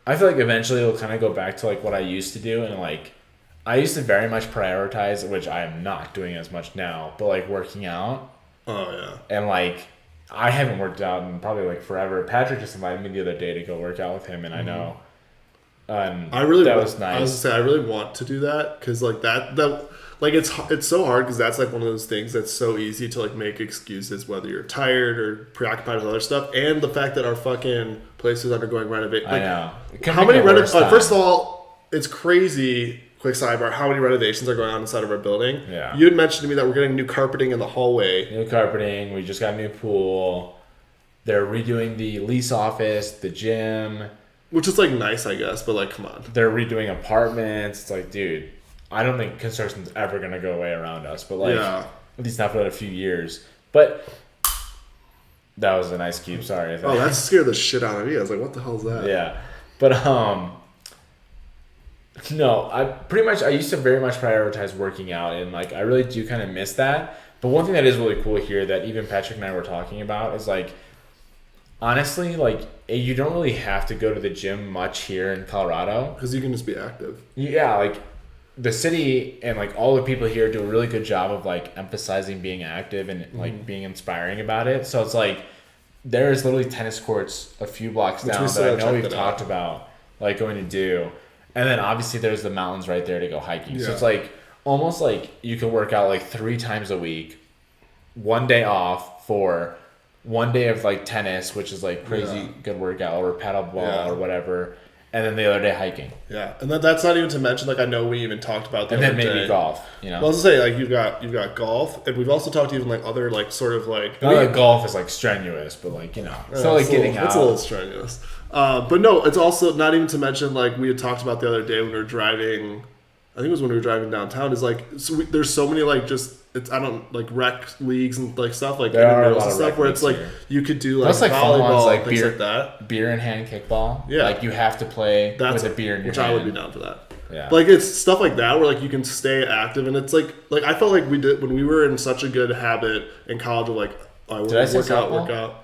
I feel like eventually it'll kind of go back to like what I used to do, and like I used to very much prioritize, which I am not doing as much now, but like working out. Oh yeah. And like I haven't worked out in probably like forever. Patrick just invited me the other day to go work out with him, and I know. Was nice. I was to say I really want to do that because like that like it's so hard because that's like one of those things that's so easy to like make excuses whether you're tired or preoccupied with other stuff, and the fact that our fucking place is undergoing renovation. Like, I know. How many renovations? First of all, it's crazy. Quick sidebar: how many renovations are going on inside of our building? Yeah. You had mentioned to me that we're getting new carpeting in the hallway. New carpeting. We just got a new pool. They're redoing the lease office, the gym. Which is like nice, I guess, but like, come on. They're redoing apartments. It's like, dude, I don't think construction's ever gonna go away around us, but like, Yeah. at least not for a few years. But that was a nice cube. Sorry. Oh, that scared the shit out of me. I was like, what the hell is that? Yeah, but no, I used to very much prioritize working out, and like I really do kind of miss that. But one thing that is really cool here that even Patrick and I were talking about is like, honestly, like you don't really have to go to the gym much here in Colorado. Because you can just be active. Yeah, like the city and like all the people here do a really good job of like emphasizing being active and like being inspiring about it. So it's like there's literally tennis courts a few blocks Which we down still that I haven't know checked we've it talked out. about like going to do, and then obviously there's the mountains right there to go hiking. So Yeah. it's like almost like you can work out like 3 times a week, one day off for one day of like tennis, which is like crazy Yeah. good workout, or paddle ball Yeah. or whatever, and then the other day hiking, Yeah, and that's not even to mention, like, I know we even talked about the and other then maybe day. golf. You know, Well, I was gonna say, like, you've got golf, and we've also talked even like other like sort of like not that golf is like strenuous, but like it's not like getting out. It's a little strenuous, but no, it's also not even to mention, like, we had talked about the other day when we were driving. I think it was when we were driving downtown. Is like there's so many like just I don't like rec leagues and like stuff like There are a intramurals lot and of stuff rec where it's like leagues here. you could do like That's like fun volleyball ones, like and things beer- like that. Beer in hand kickball. Yeah. Like you have to play That's with a beer in your which hand. I would be down for that. Yeah. Like it's stuff like that where like you can stay active, and it's like I felt like we did when we were in such a good habit in college of like Did I say work out, softball? work out.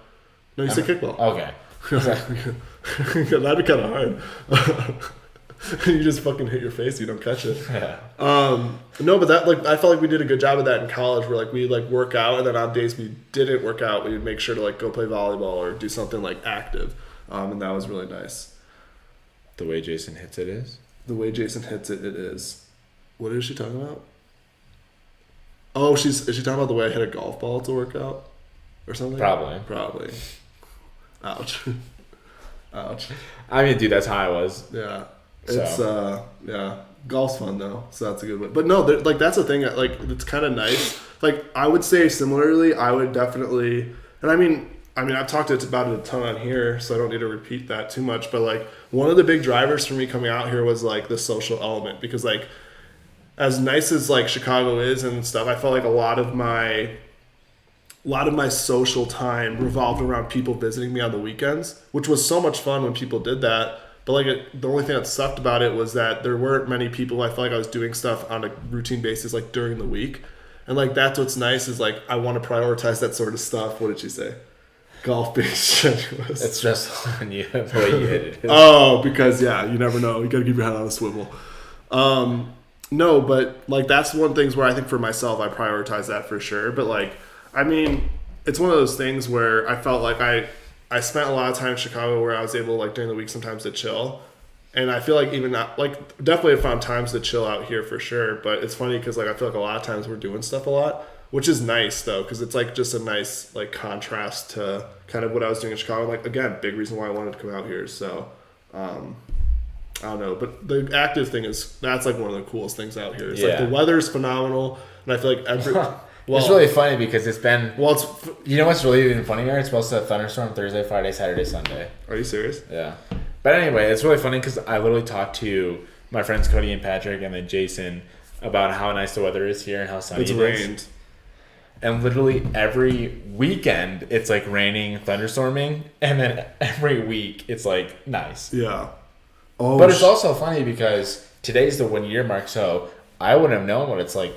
No, you said kickball. Okay. That'd be kind of hard. You just fucking hit your face, you don't catch it. Yeah. No, but that like I felt like we did a good job of that in college, where like we like work out, and then on days we didn't work out, we would make sure to like go play volleyball or do something like active, and that was really nice. The way Jason hits it is. The way Jason hits it, it is. What is she talking about? Oh, is she talking about the way I hit a golf ball to work out, or something? Probably. Ouch. Ouch. I mean, dude, that's how I was. Yeah. So. It's yeah. Golf's fun though, so that's a good one. But no, like that's the thing. Like it's kind of nice. Like I would say similarly, I would definitely, and I mean, I've talked about it a ton on here, so I don't need to repeat that too much. But like one of the big drivers for me coming out here was like the social element, because like as nice as like Chicago is and stuff, I felt like a lot of my social time revolved around people visiting me on the weekends, which was so much fun when people did that. But like the only thing that sucked about it was that there weren't many people. I felt like I was doing stuff on a routine basis like during the week, and like that's what's nice is like I want to prioritize that sort of stuff. What did she say? Golf based strenuous. It's just when you the way you hit it. Oh, because yeah, you never know. You gotta keep your head on a swivel. No, but like that's one things where I think for myself I prioritize that for sure. But like, I mean, it's one of those things where I felt like I spent a lot of time in Chicago where I was able like during the week sometimes to chill. And I feel like even not like definitely have found times to chill out here for sure. But it's funny because like I feel like a lot of times we're doing stuff a lot, which is nice though, because it's like just a nice like contrast to kind of what I was doing in Chicago. Like again, big reason why I wanted to come out here. So I don't know, but the active thing that's like one of the coolest things out here. It's like Yeah. the weather's phenomenal, and I feel like It's really funny because it's been. well. It's You know what's really even funnier? It's supposed to thunderstorm Thursday, Friday, Saturday, Sunday. are you serious? Yeah. But anyway, it's really funny because I literally talked to my friends Cody and Patrick and then Jason about how nice the weather is here and how sunny It's it is. rained. And literally every weekend it's like raining, thunderstorming, and then every week it's like nice. Yeah. Oh, But it's also funny because today's the 1 year mark, so I wouldn't have known what it's like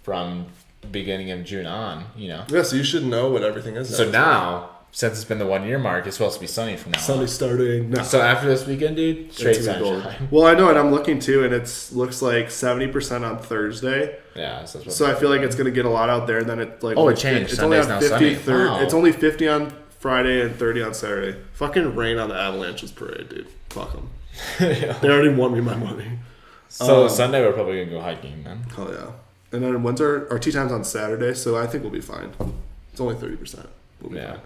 from beginning of June on, you know. yeah. So you should know what everything is. So now, since it's been the 1 year mark, it's supposed to be sunny from now Sunday on. starting now. So after this weekend, dude, straight It's gonna be golden. sunshine. Well, I know, and I'm looking too, and it's looks like 70% on Thursday. Yeah, so, that's So I feel like it's gonna get a lot out there. And then it like Oh, it changed. It's only Sunday's on now 50. sunny. Wow. It's only 50 on Friday and 30 on Saturday. Fucking rain on the Avalanches parade, dude. Fuck them. They already won me my money. So Sunday we're probably gonna go hiking, man. Oh yeah. And then when's our tea time's on Saturday, so I think we'll be fine. It's only 30%. We'll be Yeah.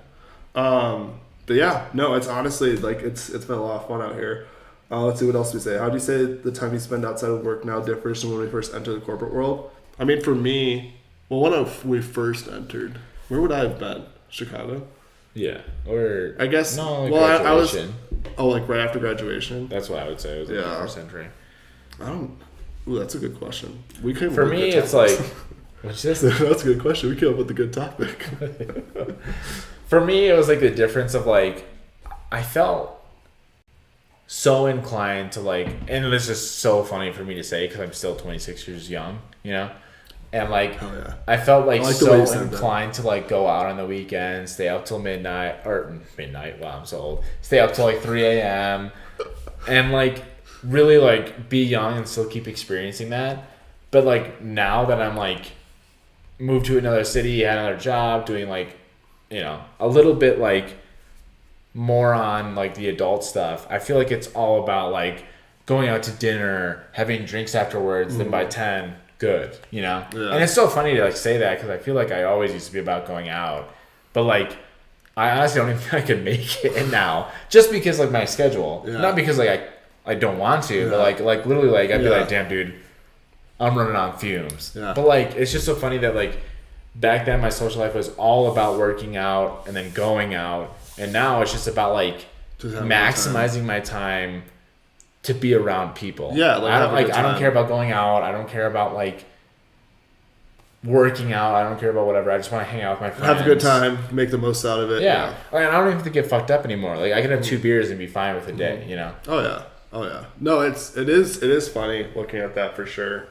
fine. But yeah, no, it's honestly like it's been a lot of fun out here. Let's see what else we say. How do you say the time you spend outside of work now differs from when we first entered the corporate world? I mean, for me, well, when we first entered, where would I have been? Chicago? Yeah, or I guess. no, like well, I was. graduation. Oh, like right after graduation. That's what I would say. It was like the Yeah. first century. I don't. Ooh, that's a good question. We came For up with me, good it's like, topics. what's this? That's a good question. We came up with a good topic. For me, it was like the difference of like, I felt so inclined to like, and this is so funny for me to say because I'm still 26 years young, you know, and like, Oh yeah. I felt like, I like the way you so said that. inclined to like go out on the weekends, stay up till midnight. Wow, I'm so old. Stay up till like 3 a.m. and like really like be young and still keep experiencing that. But like now that I'm like moved to another city, had another job, doing like, you know, a little bit like more on like the adult stuff. I feel like it's all about like going out to dinner, having drinks afterwards, then by 10, good, you know? Yeah. And it's so funny to like say that because I feel like I always used to be about going out. But like, I honestly don't even think I could make it now just because like my schedule. Yeah. Not because like I don't want to, but like literally like I'd be like, damn dude, I'm running on fumes. Yeah. But like, it's just so funny that like back then my social life was all about working out and then going out. And now it's just about like Just having maximizing my time to be around people. Yeah, like, I don't care about going out. I don't care about like working out. I don't care about whatever. I just want to hang out with my friends. Have a good time, make the most out of it. Yeah. Like, I don't even have to get fucked up anymore. Like I can have 2 beers and be fine with a day, you know? Oh yeah. No, it is funny looking at that for sure.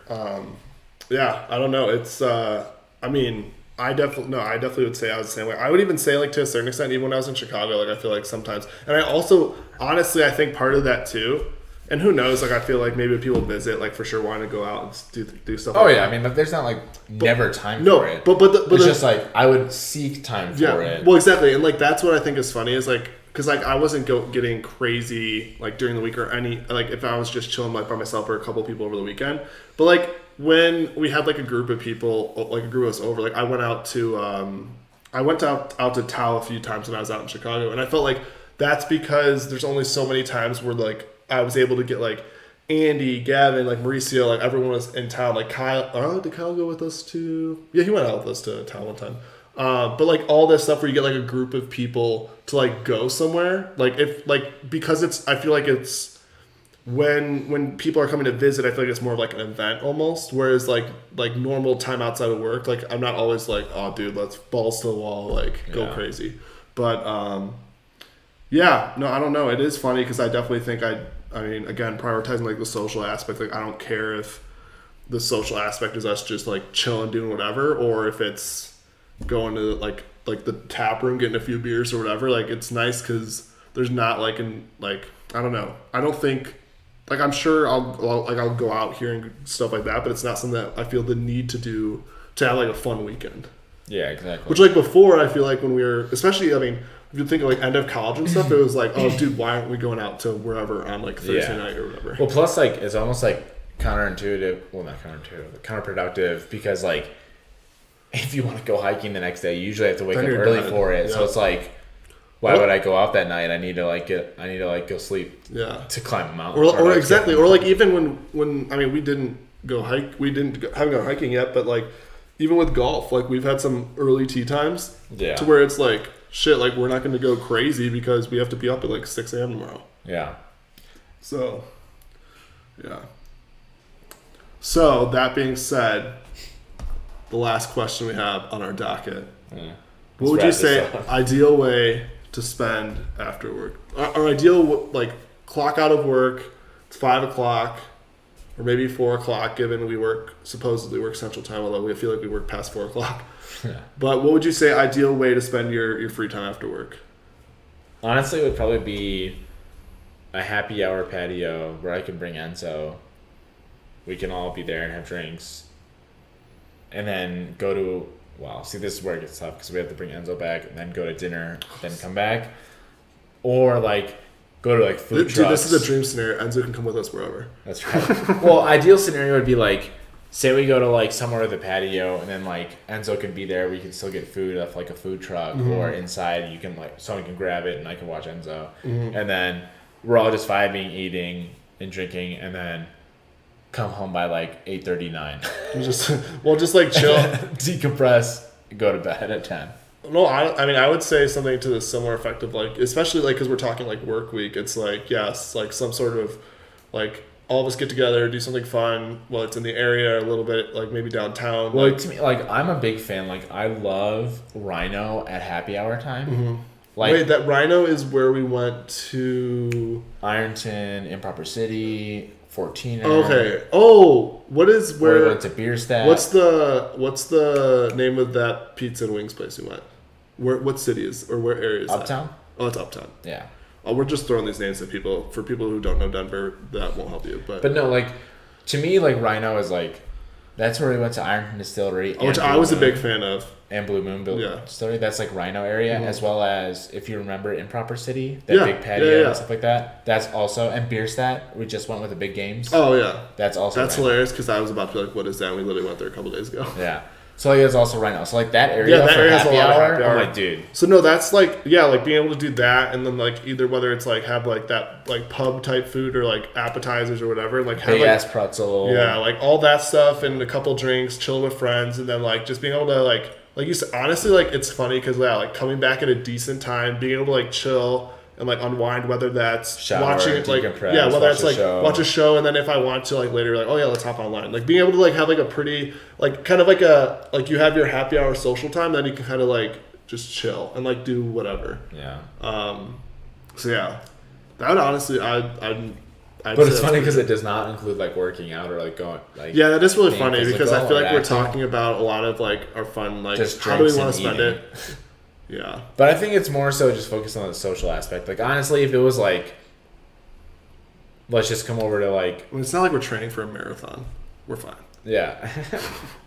Yeah, I don't know. It's I mean, I definitely would say I was the same way. I would even say like to a certain extent, even when I was in Chicago, like I feel like sometimes, and I also honestly I think part of that too. And who knows? Like I feel like maybe when people visit, like for sure wanting to go out and do stuff. Oh like yeah, that. I mean, but there's not like never time No, for it. but it's just like I would seek time for it. Well, exactly, and like that's what I think is funny is like because like I wasn't getting crazy like during the week or any like if I was just chilling like by myself or a couple of people over the weekend. But like when we had like a group of people, like a group of us over, like I went out to to Tao a few times when I was out in Chicago, and I felt like that's because there's only so many times where like I was able to get like Andy, Gavin, like Mauricio, like everyone was in town. Like Kyle, did Kyle go with us to? Yeah, he went out with us to town one time. But like all this stuff where you get like a group of people to like go somewhere, like if like because it's I feel like it's when people are coming to visit, I feel like it's more of like an event almost. Whereas like normal time outside of work, like I'm not always like, oh dude, let's balls to the wall, like go crazy. But yeah, no, I don't know. It is funny because I definitely think I mean, again, prioritizing like the social aspect. Like I don't care if the social aspect is us just like chilling, doing whatever, or if it's going to like the tap room, getting a few beers or whatever. Like it's nice because there's not like I don't know. I don't think like I'm sure I'll go out here and stuff like that, but it's not something that I feel the need to do to have like a fun weekend. Yeah, exactly. Which like before, I feel like when we were, especially, I mean, if you think of like end of college and stuff, it was like, oh dude, why aren't we going out to wherever on like Thursday night or whatever? Well, plus like it's almost like counterintuitive. Well, not counterintuitive, but counterproductive because like if you want to go hiking the next day, you usually have to wake up early for it. Yeah. So it's like, why would I go out that night? I need to go sleep. Yeah. To climb a mountain. Or exactly. Or like even when I mean we didn't haven't gone hiking yet, but like even with golf, like we've had some early tee times. Yeah. To where it's like shit, like we're not going to go crazy because we have to be up at like 6 a.m. tomorrow. Yeah. So, yeah. So that being said, the last question we have on our docket. Yeah. What would you say ideal way to spend after work? Our ideal like clock out of work, it's 5 o'clock or maybe 4 o'clock given we supposedly work Central Time, although we feel like we work past 4 o'clock. Yeah. But what would you say ideal way to spend your free time after work? Honestly, it would probably be a happy hour patio where I can bring Enzo. We can all be there and have drinks. And then go to, see, this is where it gets tough because we have to bring Enzo back and then go to dinner, then come back. Or like go to like food trucks. Dude, this is a dream scenario. Enzo can come with us wherever. That's right. Well, ideal scenario would be like, say we go to like somewhere with a patio and then like Enzo can be there. We can still get food off like a food truck or inside. You can like someone can grab it and I can watch Enzo. And then we're all just vibing, eating and drinking, and then come home by like 8:39. just like chill, decompress, go to bed at 10. No, I mean I would say something to the similar effect of like, especially like because we're talking like work week. It's like yes, like some sort of like. All of us get together, do something fun. Well, it's in the area a little bit, like maybe downtown. Well, to me, like I'm a big fan. Like I love Rhino at happy hour time. Like, wait, that Rhino is where we went to Ironton, Improper City, 14. Okay. Oh, what is where? We went to Bierstadt. What's the name of that pizza and wings place we went? What city is or where area is Uptown? That? Oh, it's Uptown. Yeah. Oh, we're just throwing these names at people. For people who don't know Denver, that won't help you. But no, like to me, like Rhino is like That's where we went to Ironton Distillery, which I was a big fan of. And Blue Moon Distillery. That's like Rhino area, as well as, if you remember, Improper City, that big patio and stuff like that. That's also, and Bierstadt, we just went with the big games. Oh, yeah. That's also That's Rhino. hilarious, because I was about to be like, what is that? And we literally went there a couple days ago. Yeah. So like, it's also Rhino. So like that area, that for area has happy a lot hour, of happy hour. I'm like, dude. So no, that's like, like being able to do that, and then like either whether it's like have like that like pub type food or like appetizers or whatever, and like have Big like ass pretzel. yeah, like all that stuff and a couple drinks, chill with friends, and then like just being able to like you said, honestly, like it's funny because like coming back at a decent time, being able to like chill and like unwind, whether that's Shower, watching it like decompress, whether it's watch like a show. watch a show, and then if I want to like later like let's hop online, like being able to like have like a pretty like kind of like a like you have your happy hour social time, then you can kind of like just chill and like do whatever. Yeah. So yeah, that would honestly I'd But say it's funny that's because it does not include like working out or like going like yeah, that is really being funny because I physical feel or like we're active. talking about a lot of like our fun like Just how do we drinks want to and spend eating. it. Yeah. But I think it's more so just focused on the social aspect. Like honestly, if it was like, let's just come over to like, I mean, it's not like we're training for a marathon. We're fine. yeah,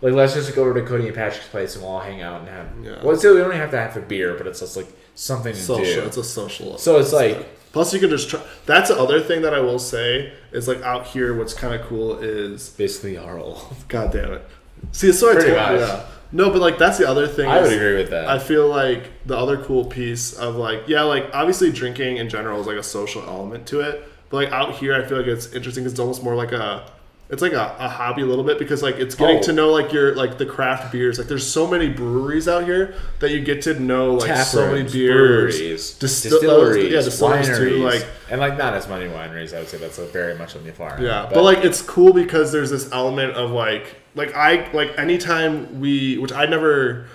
like let's just go over to Cody and Patrick's place and we'll all hang out and have. Yeah. Well, still we don't even have to have a beer, but it's just like something to Social. do. It's a social. So it's like, plus you can just try. That's the other thing that I will say is like out here. What's kind of cool is basically our old. God damn it. See, it's so I Pretty told you. much. Yeah. No, but like that's the other thing. I would is agree with that. I feel like the other cool piece of like like obviously drinking in general is like a social element to it, but like out here I feel like it's interesting 'cause it's almost more like a hobby a little bit because like it's getting to know like your like the craft beers. Like there's so many breweries out here that you get to know like Tap so many rooms, beers, breweries, distilleries, distilleries too. wineries, Like and like not as many wineries. I would say that's like very much on the far end. yeah, but like it's cool because there's this element of like I like anytime which I never.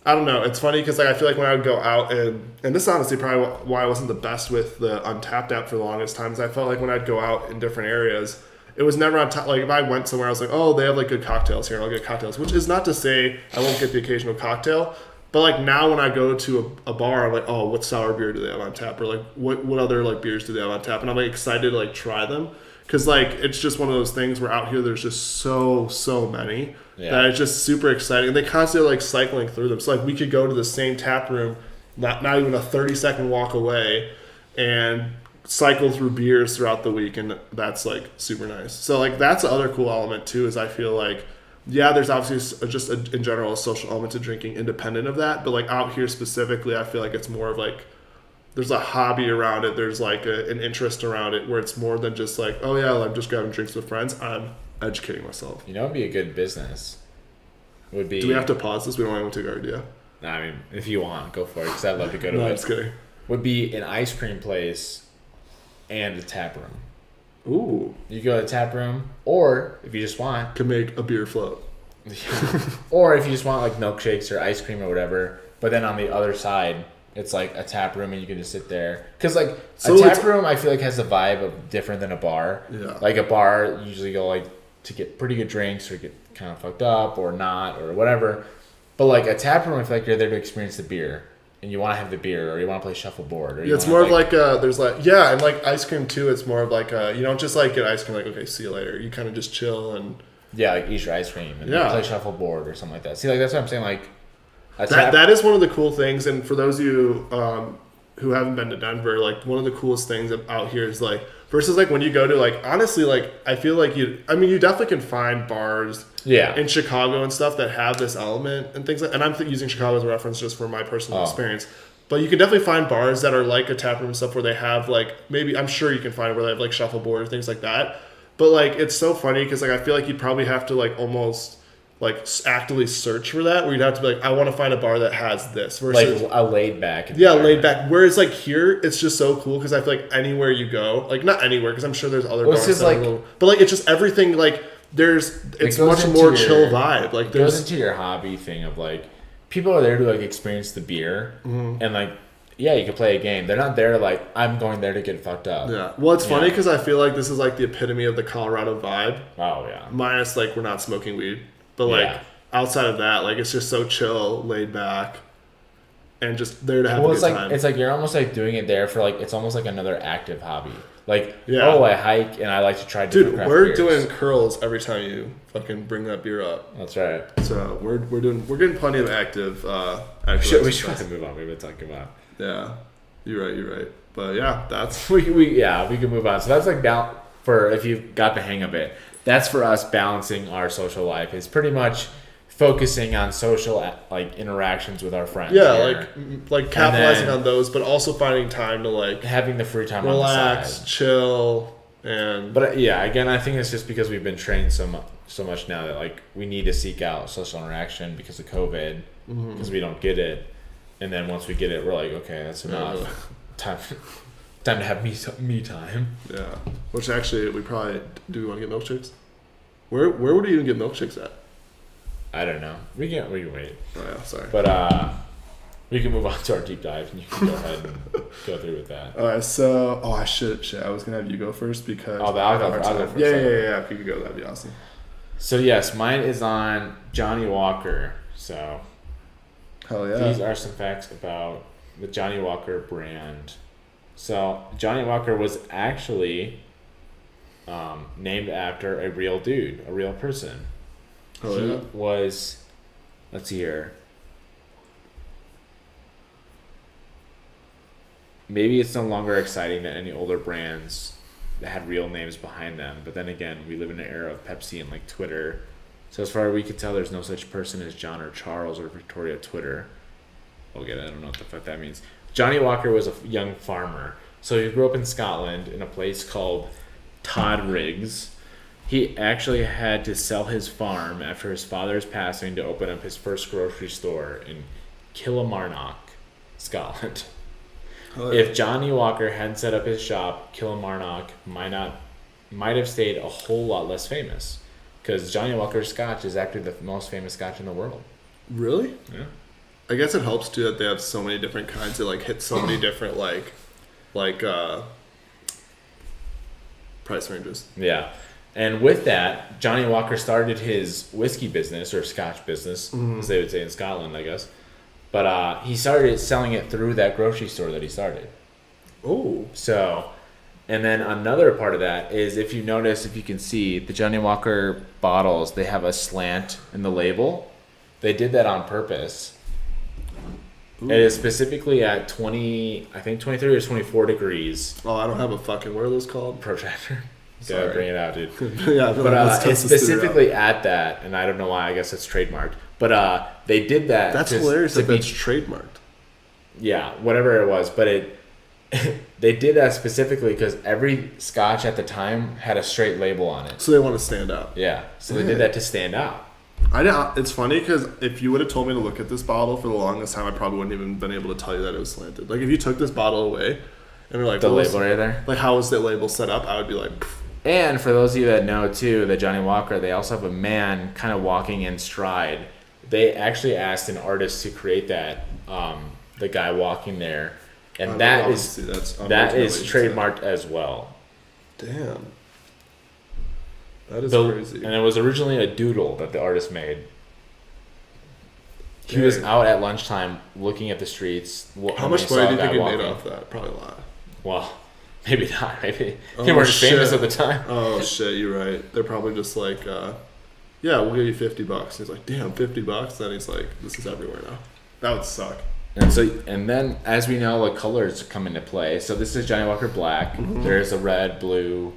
I don't know. It's funny because like I feel like when I would go out and this is honestly probably why I wasn't the best with the Untapped app for the longest time. Is I felt like when I'd go out in different areas, it was never on top. Like if I went somewhere, I was like, oh, they have like good cocktails here. I'll get cocktails, which is not to say I won't get the occasional cocktail. But like now when I go to a bar, I'm like, oh, what sour beer do they have on tap? Or like what other like beers do they have on tap? And I'm like excited to like try them. Cause like it's just one of those things where out here there's just so many that it's just super exciting. And they constantly like cycling through them. So like we could go to the same tap room, not even a 30-second walk away, and cycle through beers throughout the week, and that's like super nice. So like that's the other cool element too. Is I feel like there's obviously just in general a social element to drinking independent of that, but like out here specifically, I feel like it's more of like. There's a hobby around it. There's like an interest around it where it's more than just like, oh yeah, I'm just grabbing drinks with friends. I'm educating myself. You know, it'd be a good business. Would be. Do we have to pause this? We don't want to take our idea. Nah, I mean, if you want, go for it. Because I'd love to go to No, it. I'm just kidding. Would be an ice cream place and a tap room. Ooh. You go to the tap room, or if you just want, Can make a beer float. or if you just want like milkshakes or ice cream or whatever. But then on the other side, it's like a tap room and you can just sit there. Because like So a it's- tap room, I feel like has a vibe of different than a bar. Yeah. Like a bar, you usually go like to get pretty good drinks or get kind of fucked up or not or whatever. But like a tap room, I feel like you're there to experience the beer. And you want to have the beer, or you want to play shuffleboard, or you Yeah, it's wanna, more of like there's like and like ice cream too. It's more of like you don't just like get ice cream like okay, see you later. You kind of just chill and like eat your ice cream and Yeah. play shuffleboard or something like that. See, like that's what I'm saying. Like that is one of the cool things. And for those of you who haven't been to Denver, like one of the coolest things out here is like versus like when you go to like honestly like I feel like you definitely can find bars in Chicago and stuff that have this element and things like, and I'm using Chicago as a reference just for my personal experience. But you can definitely find bars that are like a tap room and stuff where they have like maybe I'm sure you can find where they have like shuffleboard or things like that. But like it's so funny because like I feel like you'd probably have to like almost like actively search for that where you'd have to be like I want to find a bar that has this versus like a laid back. laid back. Whereas like here it's just so cool because I feel like anywhere you go, like not anywhere because I'm sure there's other bars that are but like it's just everything like it's much more chill vibe. Like it goes into your hobby thing of like people are there to like experience the beer and like you can play a game. They're not there like I'm going there to get fucked up. Yeah. Well, it's funny because I feel like this is like the epitome of the Colorado vibe. Oh yeah. Minus like we're not smoking weed, but like outside of that, like it's just so chill, laid back, and just there to have a good time. It's like you're almost like doing it there for like it's almost like another active hobby. Like, Yeah. oh, I hike and I like to try different Dude, craft we're beers. doing curls every time you fucking bring that beer up. That's right. So we're getting plenty of active. We should exercise. move on. We've been talking about. Yeah, you're right. But yeah, that's We can move on. So that's like for if you've got the hang of it. That's for us balancing our social life. It's pretty much focusing on social like interactions with our friends. yeah, here. like capitalizing then- on those, but also finding time to like having the free time on the relax, side. chill, and But yeah, again, I think it's just because we've been trained so much now that like we need to seek out social interaction because of COVID, because we don't get it, and then once we get it, we're like, okay, that's enough. Time to have me time. yeah. Which actually, we probably do. We want to get milkshakes. Where would you even get milkshakes at? I don't know. We can wait, Oh yeah, sorry. but we can move on to our deep dive, and you can go ahead and go through with that. All right, so I should. I was gonna have you go first because I'll go first. Yeah. If you could go, that'd be awesome. So yes, mine is on Johnny Walker. So Hell yeah. these are some facts about the Johnny Walker brand. So Johnny Walker was actually named after a real dude, a real person. Hell He yeah. was, let's see here. Maybe it's no longer exciting that any older brands that had real names behind them. But then again, we live in an era of Pepsi and like Twitter. So as far as we can tell, there's no such person as John or Charles or Victoria Twitter. Okay, I don't know what the fuck that means. Johnny Walker was a young farmer. So he grew up in Scotland in a place called Todriggs. He actually had to sell his farm after his father's passing to open up his first grocery store in Kilmarnock, Scotland. Hell yeah. If Johnny Walker hadn't set up his shop, Kilmarnock might have stayed a whole lot less famous. Because Johnny Walker's Scotch is actually the most famous Scotch in the world. Really? Yeah. I guess it helps too that they have so many different kinds. They like hit so many different price ranges. Yeah. And with that, Johnny Walker started his whiskey business or Scotch business, as they would say in Scotland, I guess. But he started selling it through that grocery store that he started. Oh. So, and then another part of that is if you notice, if you can see, the Johnny Walker bottles, they have a slant in the label. They did that on purpose. Ooh. It is specifically at 23 or 24 degrees. Oh, I don't have a fucking. What are those called? Protractor. Sorry. Gotta bring it out, dude. Yeah, But it's specifically at that, and I don't know why. I guess it's trademarked. But they did that. That's to- hilarious to if be- it's trademarked. Yeah, whatever it was, but it they did that specifically because every Scotch at the time had a straight label on it. So they want to stand out. Yeah, so they did that to stand out. I didn't. It's funny because if you would have told me to look at this bottle for the longest time, I probably wouldn't even been able to tell you that it was slanted. Like if you took this bottle away and were like, The what was- label right there. like how was that label set up? I would be like, pff. And for those of you that know too, that Johnny Walker, they also have a man kind of walking in stride. They actually asked an artist to create that, the guy walking there, and that is trademarked as well. Damn. That is So- crazy. And it was originally a doodle that the artist made. He was Dang. out at lunchtime looking at the streets. How much money do you think he made off that? Probably a lot. Well, maybe not. Maybe Oh, they weren't famous shit. at the time. Oh shit, you're right. They're probably just like, yeah, we'll give you $50. He's like, damn, $50. Then he's like, this is everywhere now. That would suck. And then as we know, like colors come into play. So this is Johnny Walker Black. Mm-hmm. There's a red, blue,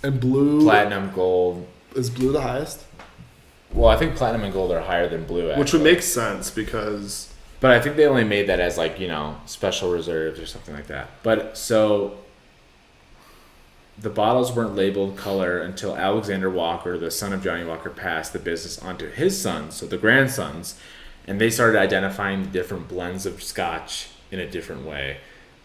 And blue platinum, gold. is blue the highest, Well, I think platinum and gold are higher than blue, actually. which would make sense because But I think they only made that as like, special reserves or something like that. But so the bottles weren't labeled color until Alexander Walker, the son of Johnny Walker, passed the business onto his sons, so the grandsons, and they started identifying the different blends of Scotch in a different way.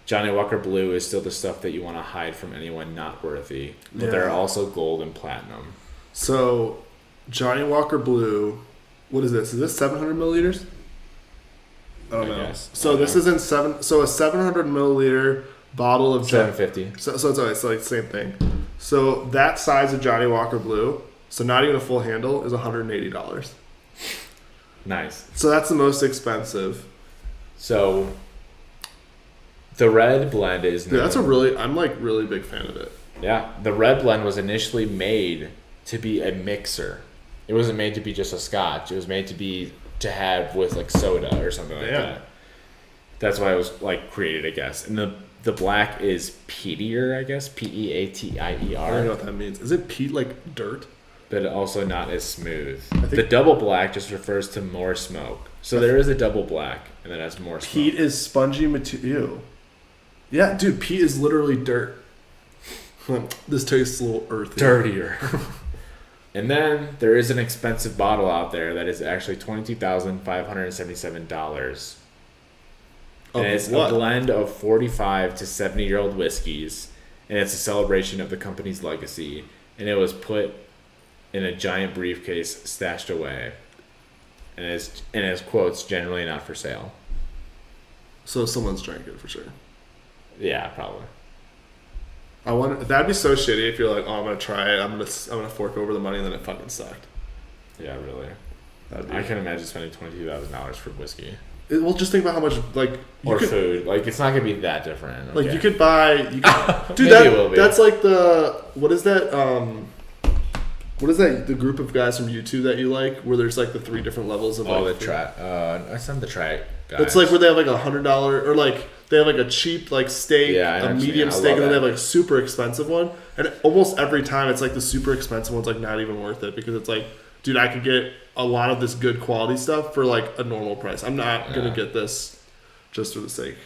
Johnny Walker Blue is still the stuff that you want to hide from anyone not worthy, but there are Yeah. also gold and platinum. so Johnny Walker Blue. What is this? Is this 700 milliliters? I don't I know. guess. So I don't this know. isn't seven. So a 700 milliliter bottle of Johnny. 750. So it's like the same thing. So that size of Johnny Walker Blue, so not even a full handle, is $180. Nice. So that's the most expensive. So The red blend is Dude, that's I'm like really big fan of it. Yeah, the red blend was initially made to be a mixer. It wasn't made to be just a scotch. It was made to have with like soda or something like that. That's why it was like created, I guess. And the black is peatier, I guess. Peatier. I don't know what that means. Is it peat like dirt? But also not as smooth. The double black just refers to more smoke. So there is a double black, and then has more smoke. Peat is spongy material. Yeah, dude, peat is literally dirt. This tastes a little earthy. Dirtier. And then there is an expensive bottle out there that is actually $22,577. And it's a blend of 45 to 70-year-old whiskeys, and it's a celebration of the company's legacy. And it was put in a giant briefcase stashed away. And it's quotes, generally not for sale. So someone's drank it for sure. Yeah, probably. That'd be so shitty if you're like, oh, I'm gonna try it. I'm gonna fork over the money, and then it fucking sucked. Yeah, really. I can't imagine spending $22,000 for whiskey. Well, just think about how much food. Like it's not gonna be that different. Okay. Like you could buy, dude. That's like what is that? The group of guys from YouTube that you like, where there's like the 3 different levels of the track. I sent the track. Guys. It's like where they have like $100 or like they have like a cheap like steak, a medium steak, and then they have like a super expensive one. And almost every time it's like the super expensive one's like not even worth it because it's like, dude, I could get a lot of this good quality stuff for like a normal price. I'm not gonna get this just for the sake.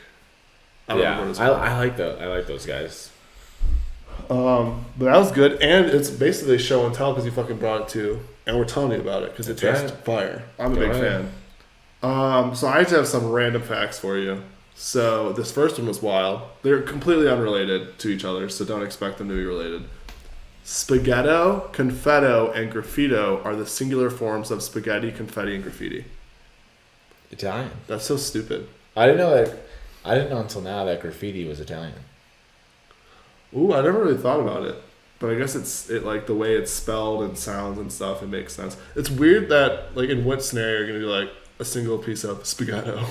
I like those guys. But that was good, and it's basically show and tell because you fucking brought it to, and we're telling you about it because it tastes fire. I'm a big fan. So I just have some random facts for you. So this first one was wild. They're completely unrelated to each other, so don't expect them to be related. Spaghetto, confetto, and graffito are the singular forms of spaghetti, confetti, and graffiti. Italian. That's so stupid. I didn't know until now that graffiti was Italian. Ooh, I never really thought about it. But I guess it like the way it's spelled and sounds and stuff, it makes sense. It's weird that like in what scenario you're gonna be like a single piece of spaghetto.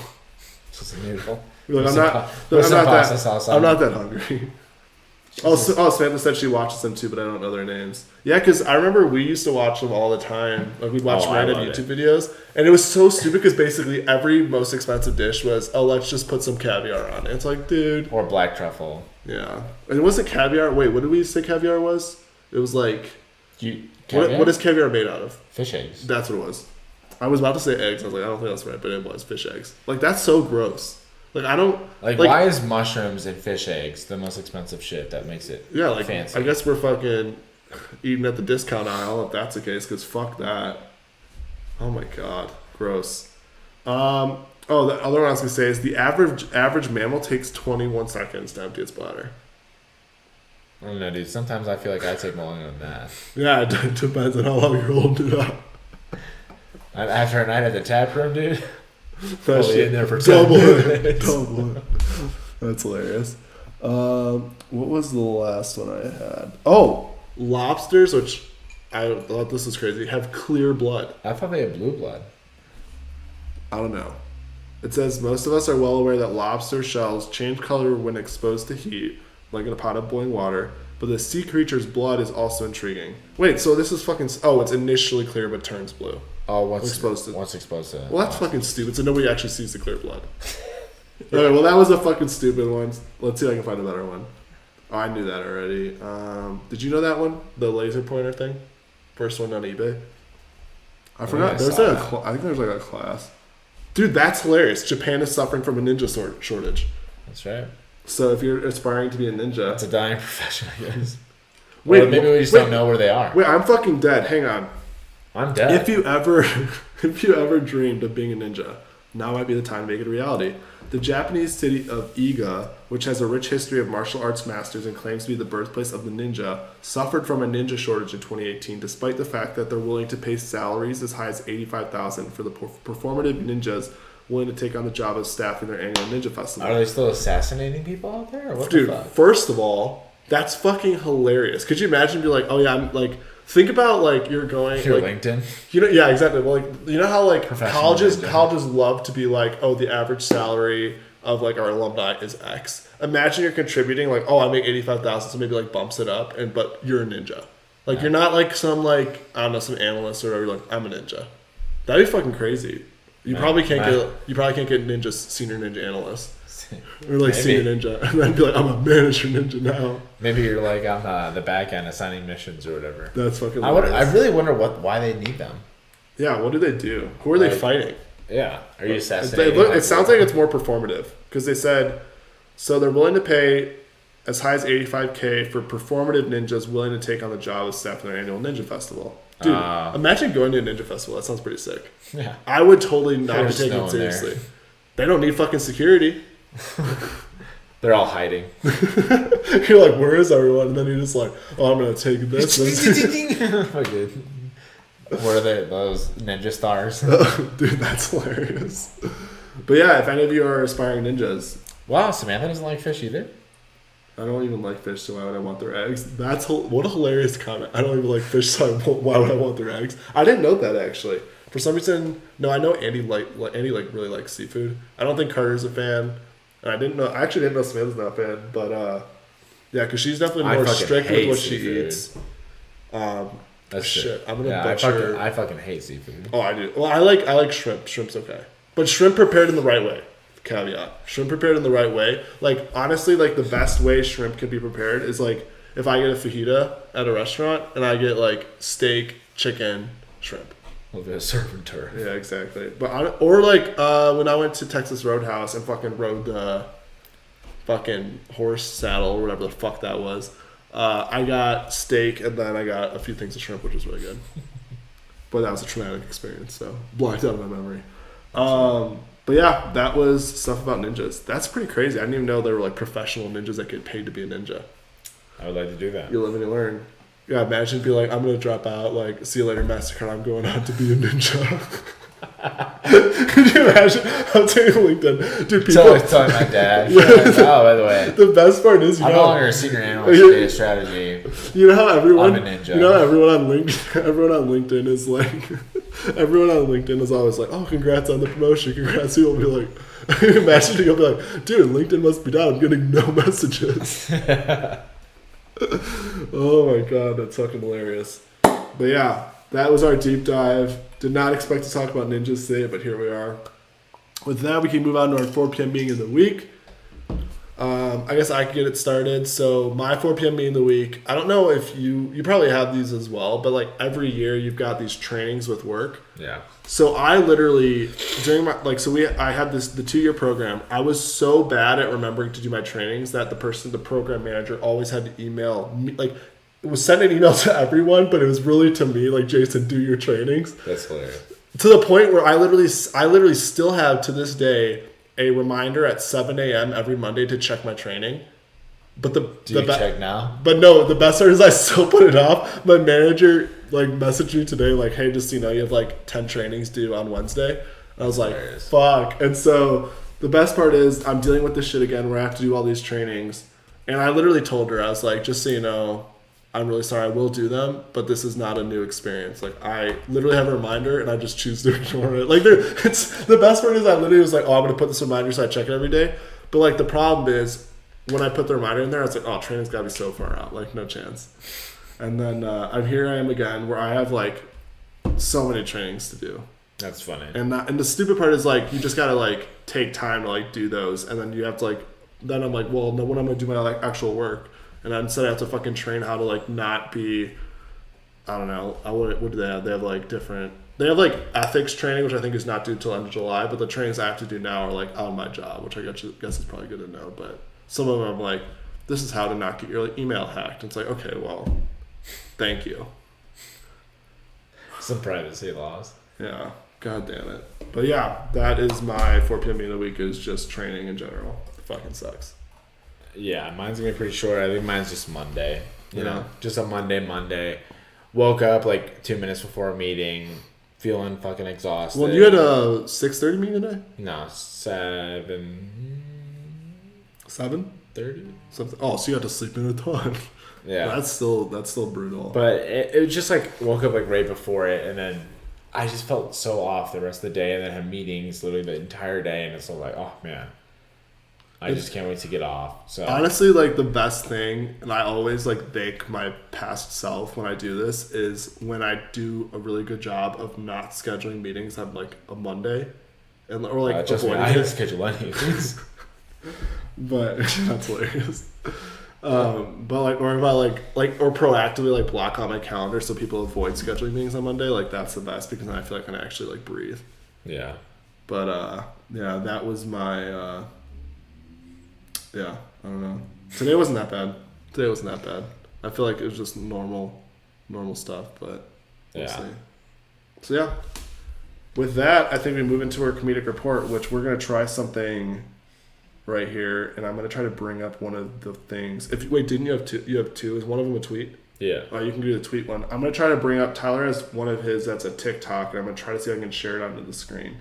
Just a noodle. Like, I'm not that hungry. Samantha said she watches them too, but I don't know their names. Yeah, because I remember we used to watch them all the time. Like we'd watch random YouTube videos, and it was so stupid because basically every most expensive dish was, oh, let's just put some caviar on it. It's like, dude. Or black truffle. Yeah, and it wasn't caviar. Wait, what did we say caviar was? It was like, what is caviar made out of? Fish eggs. That's what it was. I was about to say eggs. I was like, I don't think that's right, but it was fish eggs. Like that's so gross. Like I don't like why is mushrooms and fish eggs the most expensive shit that makes it fancy? I guess we're fucking eating at the discount aisle if that's the case, because fuck that. Oh my god, gross. The other one I was gonna say is the average mammal takes 21 seconds to empty its bladder. I don't know, dude. Sometimes I feel like I take longer than that. Yeah, it depends on how long you're holding it up. After a night at the tap room, dude. That shit in there for double it. That's hilarious. What was the last one I had? Oh, lobsters, which I thought this was crazy, have clear blood. I thought they had blue blood. I don't know. It says most of us are well aware that lobster shells change color when exposed to heat, like in a pot of boiling water. But the sea creature's blood is also intriguing. Wait, so this is fucking... Oh, it's initially clear but turns blue. Oh, once exposed to well, that's fucking stupid. So nobody actually sees the clear blood. Okay, well, that was a fucking stupid one. Let's see if I can find a better one. Oh, I knew that already. Did you know that one? The laser pointer thing? First one on eBay? I forgot. I think there's like a class. Dude, that's hilarious. Japan is suffering from a ninja shortage. That's right. So if you're aspiring to be a ninja... It's a dying profession, I guess. Maybe we just don't know where they are. Wait, I'm fucking dead. Hang on. I'm dead. If you ever dreamed of being a ninja, now might be the time to make it a reality. The Japanese city of Iga, which has a rich history of martial arts masters and claims to be the birthplace of the ninja, suffered from a ninja shortage in 2018, despite the fact that they're willing to pay salaries as high as $85,000 for the performative ninjas willing to take on the job of staffing their annual ninja festival. Are they still assassinating people out there? Or what Dude, the fuck? First of all, that's fucking hilarious. Could you imagine being like, oh yeah, I'm like... Think about like you're going your like, LinkedIn. You know, yeah, exactly. Well, like you know how like colleges love to be like, oh, the average salary of like our alumni is X. Imagine you're contributing like, oh, I make 85,000, so maybe like bumps it up, but you're a ninja. Like you're not like some like I don't know some analyst or whatever. You're like I'm a ninja. That'd be fucking crazy. You probably can't get ninja senior ninja analyst or like senior ninja, and then be like I'm a manager ninja now. Maybe you're like on the back end assigning missions or whatever. That's fucking. I really wonder why they need them. Yeah, what do they do? Who are they fighting? Yeah, are you assassinating? It sounds like it's more performative because they said so they're willing to pay as high as $85,000 for performative ninjas willing to take on the job of staff in their annual ninja festival. Dude, imagine going to a ninja festival. That sounds pretty sick. Yeah, I would totally not be taken seriously. They don't need fucking security. They're all hiding. You're like, where is everyone? And then you're just like, oh, I'm gonna take this. Fucking. What are they? Those ninja stars? Dude, that's hilarious. But yeah, if any of you are aspiring ninjas. Wow, Samantha doesn't like fish either. I don't even like fish, so why would I want their eggs? What a hilarious comment. I don't even like fish, so why would I want their eggs? I didn't know that actually. For some reason, no, I know Andy really likes seafood. I don't think Carter's a fan, and I actually didn't know Samantha's not a fan, but yeah, because she's definitely more strict with what she eats. That's shit. I'm gonna butcher. I fucking hate seafood. Oh, I do. Well, I like shrimp. Shrimp's okay, but shrimp prepared in the right way. Caveat: shrimp prepared in the right way. Like honestly, like the best way shrimp can be prepared is like if I get a fajita at a restaurant and I get like steak, chicken, shrimp. A little bit of surf and turf. Yeah, exactly. But or like when I went to Texas Roadhouse and fucking rode the fucking horse saddle or whatever the fuck that was. I got steak and then I got a few things of shrimp, which was really good. But that was a traumatic experience, so blocked out of my memory. But yeah, that was stuff about ninjas. That's pretty crazy. I didn't even know there were like professional ninjas that get paid to be a ninja. I would like to do that. You live and you learn. Yeah, imagine be like, I'm gonna drop out, like, see you later, MasterCard, I'm going on to be a ninja. Could you imagine? I'm taking LinkedIn. Dude, people telling my dad. Oh, by the way. The best part is I'm no longer a senior analyst in data strategy. You know how everyone I'm a ninja. You know how everyone on LinkedIn is like everyone on LinkedIn is always like, oh, congrats on the promotion, congrats. You'll be like imagine you'll be like, dude, LinkedIn must be down, I'm getting no messages. Oh my god, that's fucking hilarious. But yeah, that was our deep dive. Did not expect to talk about ninjas today, but here we are. With that, we can move on to our 4 p.m. meeting of the week. I guess I can get it started. So my 4 p.m. meeting of the week, I don't know if you probably have these as well, but like every year you've got these trainings with work. Yeah. So I literally, during my, I had the 2-year program. I was so bad at remembering to do my trainings that the program manager always had to email me, like, it was sending an email to everyone, but it was really to me, like, Jason, do your trainings. That's hilarious. To the point where I literally still have to this day a reminder at 7 a.m. every Monday to check my training. But do you check now? But no, the best part is I still put it off. My manager like messaged me today, like, hey, just so you know, you have like 10 trainings due on Wednesday. And I was like, fuck. And so the best part is I'm dealing with this shit again where I have to do all these trainings. And I literally told her, I was like, just so you know, I'm really sorry, I will do them, but this is not a new experience. Like, I literally have a reminder, and I just choose to ignore it. Like, it's the best part is I literally was like, oh, I'm going to put this reminder so I check it every day. But, like, the problem is when I put the reminder in there, I was like, oh, training's got to be so far out. Like, no chance. And then I'm here I am again where I have, like, so many trainings to do. That's funny. And the stupid part is, like, you just got to, like, take time to, like, do those. And then you have to, like, then I'm like, well, no, when I'm going to do my, like, actual work. And instead I have to fucking train how to, like, not be, I don't know, what do they have? They have, like, they have, like, ethics training, which I think is not due till end of July, but the trainings I have to do now are, like, on my job, which I guess is probably good to know. But some of them I'm like, this is how to not get your, like, email hacked. And it's like, okay, well, thank you. Some privacy laws. Yeah, god damn it. But yeah, that is my 4 p.m. meeting of the week is just training in general. It fucking sucks. Yeah, mine's gonna be pretty short. I think mine's just Monday. You know, just a Monday. Woke up like 2 minutes before a meeting, feeling fucking exhausted. Well, you had a 6:30 meeting today? No, 7:30. Something. Oh, so you had to sleep in a ton. Yeah, that's still brutal. But it was just like woke up like right before it, and then I just felt so off the rest of the day, and then had meetings literally the entire day, and it's all like, oh man. I just can't wait to get off. So honestly, like the best thing, and I always like thank my past self when I do this, is when I do a really good job of not scheduling meetings on like a Monday, and or like just avoiding I didn't it. schedule any things. But that's hilarious. But like, or if I like, or proactively like block out my calendar so people avoid scheduling meetings on Monday. Like that's the best because then I feel like I can actually like breathe. Yeah. But yeah, that was my yeah. I don't know. Today wasn't that bad. I feel like it was just normal stuff. But we'll see. So yeah. With that, I think we move into our comedic report, which we're gonna try something right here, and I'm gonna try to bring up one of the things. Didn't you have two? You have two. Is one of them a tweet? Yeah. You can do the tweet one. I'm gonna try to bring up. Tyler has one of his that's a TikTok, and I'm gonna try to see if I can share it onto the screen.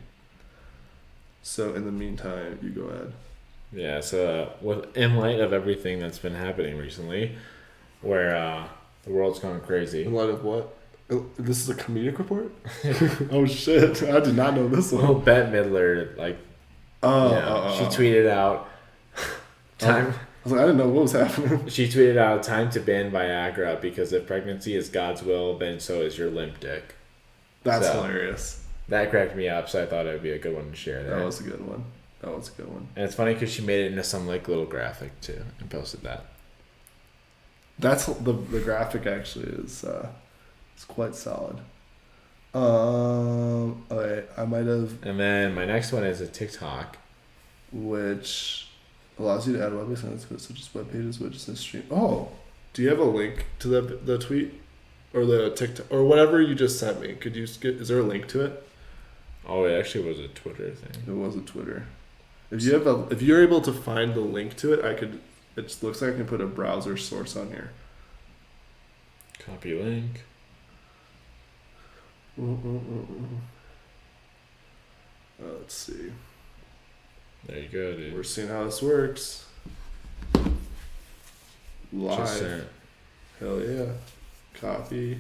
So in the meantime, you go ahead. Yeah. So in light of everything that's been happening recently, where the world's gone crazy. In light of what? This is a comedic report? Oh shit! I did not know this one. Well, Bette Midler, like, she tweeted out time. I was like, I didn't know what was happening. She tweeted out time to ban Viagra because if pregnancy is God's will, then so is your limp dick. That's hilarious. That cracked me up, so I thought it would be a good one to share there. That was a good one. And it's funny because she made it into some like little graphic too and posted that. That's the graphic actually is it's quite solid. Okay, I might have. And then my next one is a TikTok, which allows you to add web designs such as web pages, widgets, and stream. Oh, do you have a link to the tweet or the TikTok or whatever you just sent me? Could you get? Is there a link to it? Oh, it actually was a Twitter thing. It was a Twitter. If you're able to find the link to it, I could. It looks like I can put a browser source on here. Copy link. Let's see. There you go, dude. We're seeing how this works. Live. Hell yeah. Copy.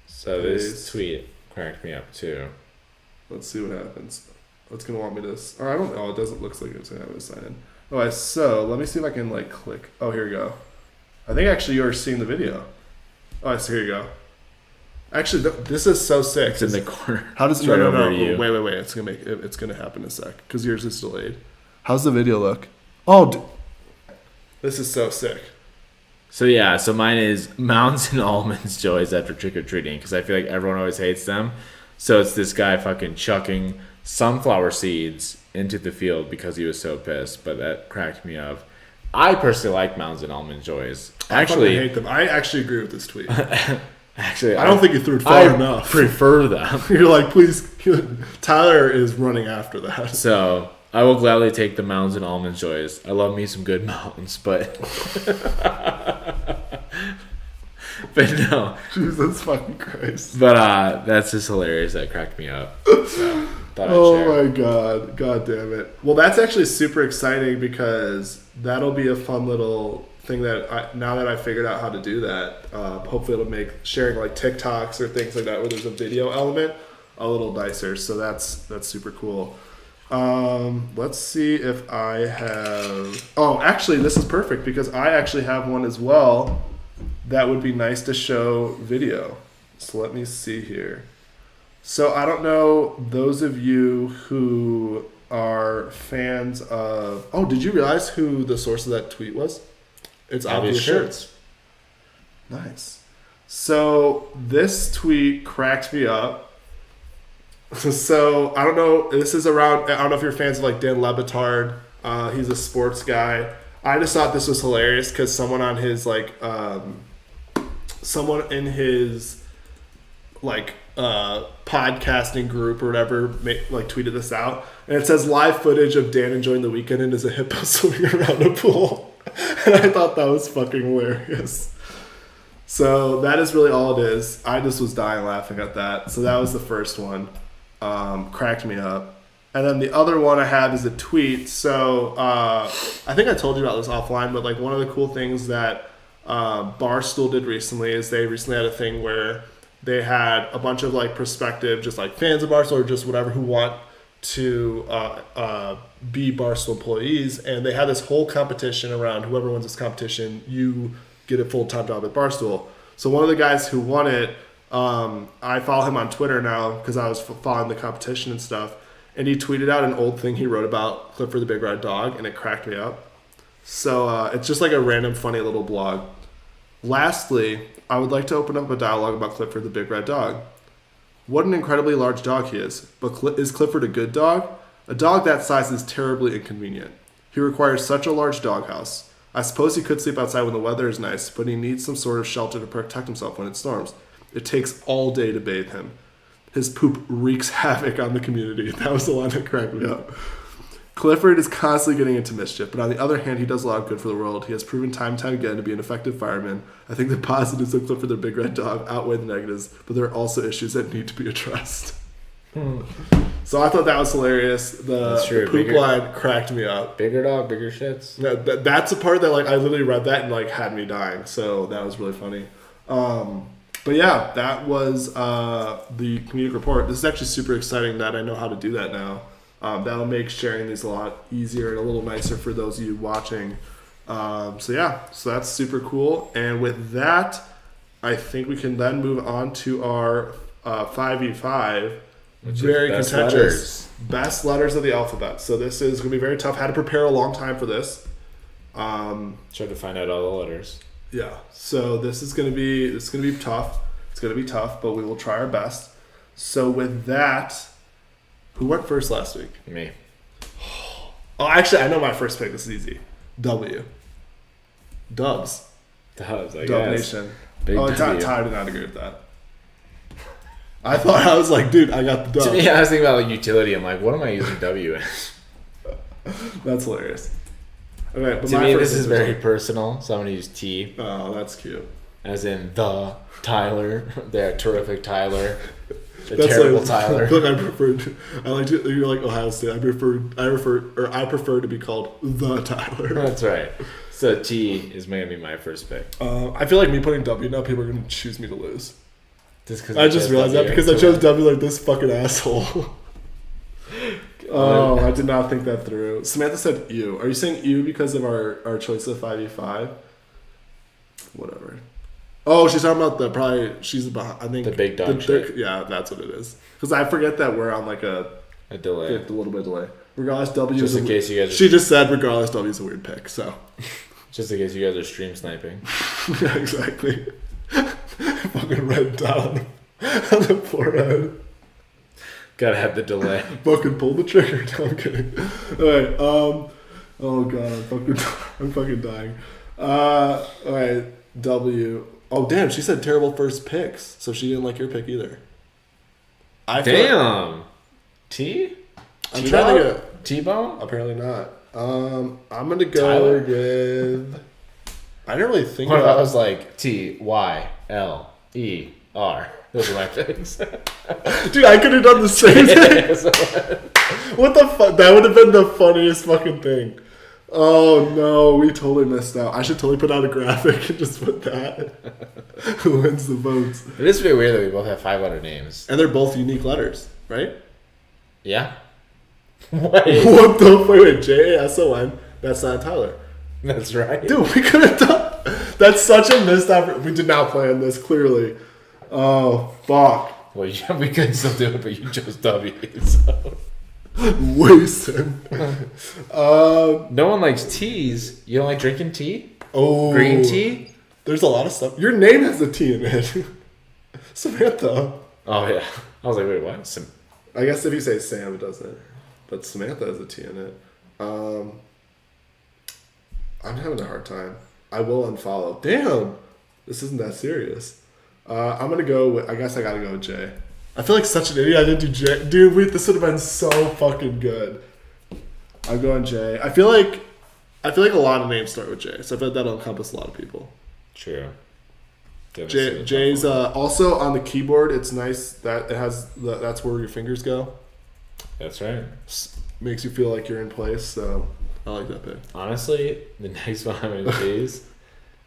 So this tweet cracked me up too. Let's see what happens. It's gonna want me to. Or I don't know. It doesn't look like it's gonna have me sign in. Alright, so let me see if I can like click. Oh, here we go. I think actually you are seeing the video. Oh, so here you go. Actually, this is so sick. It's in the corner. How does right over to you. Wait. It's gonna happen in a sec because yours is delayed. How's the video look? Oh, this is so sick. So yeah, so mine is Mounds and Almonds Joys after trick or treating because I feel like everyone always hates them. So it's this guy fucking chucking sunflower seeds into the field because he was so pissed. But that cracked me up. I personally like Mounds and Almond Joys. Actually, I hate them. I actually agree with this tweet. Actually, I don't think you threw it far enough. I prefer them. You're like, please. Tyler is running after that. So I will gladly take the Mounds and Almond Joys. I love me some good mountains, but no. Jesus fucking Christ. But that's just hilarious. That cracked me up. So, oh my god. God damn it. Well, that's actually super exciting because that'll be a fun little thing that now that I figured out how to do that, hopefully it'll make sharing like TikToks or things like that where there's a video element a little nicer. So that's super cool. Let's see if I have. Oh, actually, this is perfect because I actually have one as well. That would be nice to show video. So let me see here. So I don't know those of you who are fans of. Oh, did you realize who the source of that tweet was? It's Obvious Shirts. Nice. So this tweet cracked me up. So I don't know. This is around. I don't know if you're fans of like Dan Le Batard. He's a sports guy. I just thought this was hilarious because someone on his like, someone in his like podcasting group or whatever like tweeted this out, and it says live footage of Dan enjoying the weekend and is a hippo swimming around a pool. And I thought that was fucking hilarious. So that is really all it is. I just was dying laughing at that. So that was the first one. Cracked me up. And then the other one I have is a tweet. So I think I told you about this offline, but like one of the cool things that Barstool did recently is they recently had a thing where they had a bunch of like prospective just like fans of Barstool or just whatever who want to be Barstool employees, and they had this whole competition around whoever wins this competition, you get a full-time job at Barstool. So one of the guys who won it, I follow him on Twitter now because I was following the competition and stuff, and he tweeted out an old thing he wrote about Clifford the Big Red Dog, and it cracked me up. So it's just like a random funny little blog. Lastly, I would like to open up a dialogue about Clifford the Big Red Dog. What an incredibly large dog he is. But is Clifford a good dog? A dog that size is terribly inconvenient. He requires such a large doghouse. I suppose he could sleep outside when the weather is nice, but he needs some sort of shelter to protect himself when it storms. It takes all day to bathe him. His poop wreaks havoc on the community. That was the line that cracked me up. Clifford is constantly getting into mischief, but on the other hand, he does a lot of good for the world. He has proven time and time again to be an effective fireman. I think the positives of Clifford the Big Red Dog outweigh the negatives, but there are also issues that need to be addressed. So I thought that was hilarious. The poop line cracked me up. Bigger dog, bigger shits. That's a part that I literally read that and had me dying. So that was really funny. But yeah, that was the comedic report. This is actually super exciting that I know how to do that now. That'll make sharing these a lot easier and a little nicer for those of you watching. So that's super cool. And with that, I think we can then move on to our 5v5. Very contentious. Best letters of the alphabet. So this is going to be very tough. Had to prepare a long time for this. Tried to find out all the letters. Yeah. So this is going to be tough. It's going to be tough, but we will try our best. So with that, who went first last week? Me. Oh, actually, I know my first pick. This is easy. W. Dubs. Dubs, I Dub guess. Nation. Big W. Ty did not agree with that. I was like, dude, I got the dub. To me, I was thinking about utility. I'm like, what am I using W in? That's hilarious. Okay, but to me, this is very personal, so I'm going to use T. Oh, that's cute. As in the Tyler. The terrific Tyler. The terrible Tyler. You're like Ohio State. I prefer to be called the Tyler. That's right. So T is going to be my first pick. I feel like me putting W now, people are going to choose me to lose. I just realized that because I chose W like this fucking asshole. Oh, I did not think that through. Samantha said ew. Are you saying ew because of our choice of 5v5? Whatever. Oh, she's talking about she's behind, I think. The big dog shit. Yeah, that's what it is. Because I forget that we're on a delay. A little bit of delay. Regardless, W just in case you guys. She just said regardless, W is a weird pick. So. Just in case you guys are stream sniping. Yeah, exactly. Fucking red dot on the forehead. Gotta have the delay. Fucking pull the trigger. No, I'm kidding. Alright, oh god, I'm fucking dying. Alright, W. Oh damn, she said terrible first picks, so she didn't like your pick either. Damn. T? I'm trying to get T-Bone? Apparently not. I'm gonna go with. I didn't really think about. What I was like Tyler. Those are my picks. Dude, I could have done the same thing. What the fuck? That would have been the funniest fucking thing. Oh no, we totally missed out. I should totally put out a graphic and just put that. Who wins the votes? It is pretty weird that we both have 5-letter names. And they're both unique letters, right? Yeah. Wait. What the fuck? Wait, J-A-S-O-N. That's not Tyler. That's right. Dude, we could have done. That's such a missed opportunity. We did not plan this, clearly. Oh, fuck. Well, yeah, we could still do it, but you chose W, so. Wasting. No one likes teas. You don't like drinking tea? Oh. Green tea? There's a lot of stuff. Your name has a T in it. Samantha. Oh, yeah. I was like, wait, what? I guess if you say Sam, it doesn't. But Samantha has a T in it. I'm having a hard time. I will unfollow. Damn. This isn't that serious. I'm going to go with... I guess I got to go with J. I feel like such an idiot. I didn't do J. Dude, this would have been so fucking good. I'm going J. I feel like a lot of names start with J. So I feel like that'll encompass a lot of people. True. J's also on the keyboard. It's nice that it has that's where your fingers go. That's right. Makes you feel like you're in place. So I like that pick. Honestly, the next one I'm gonna choose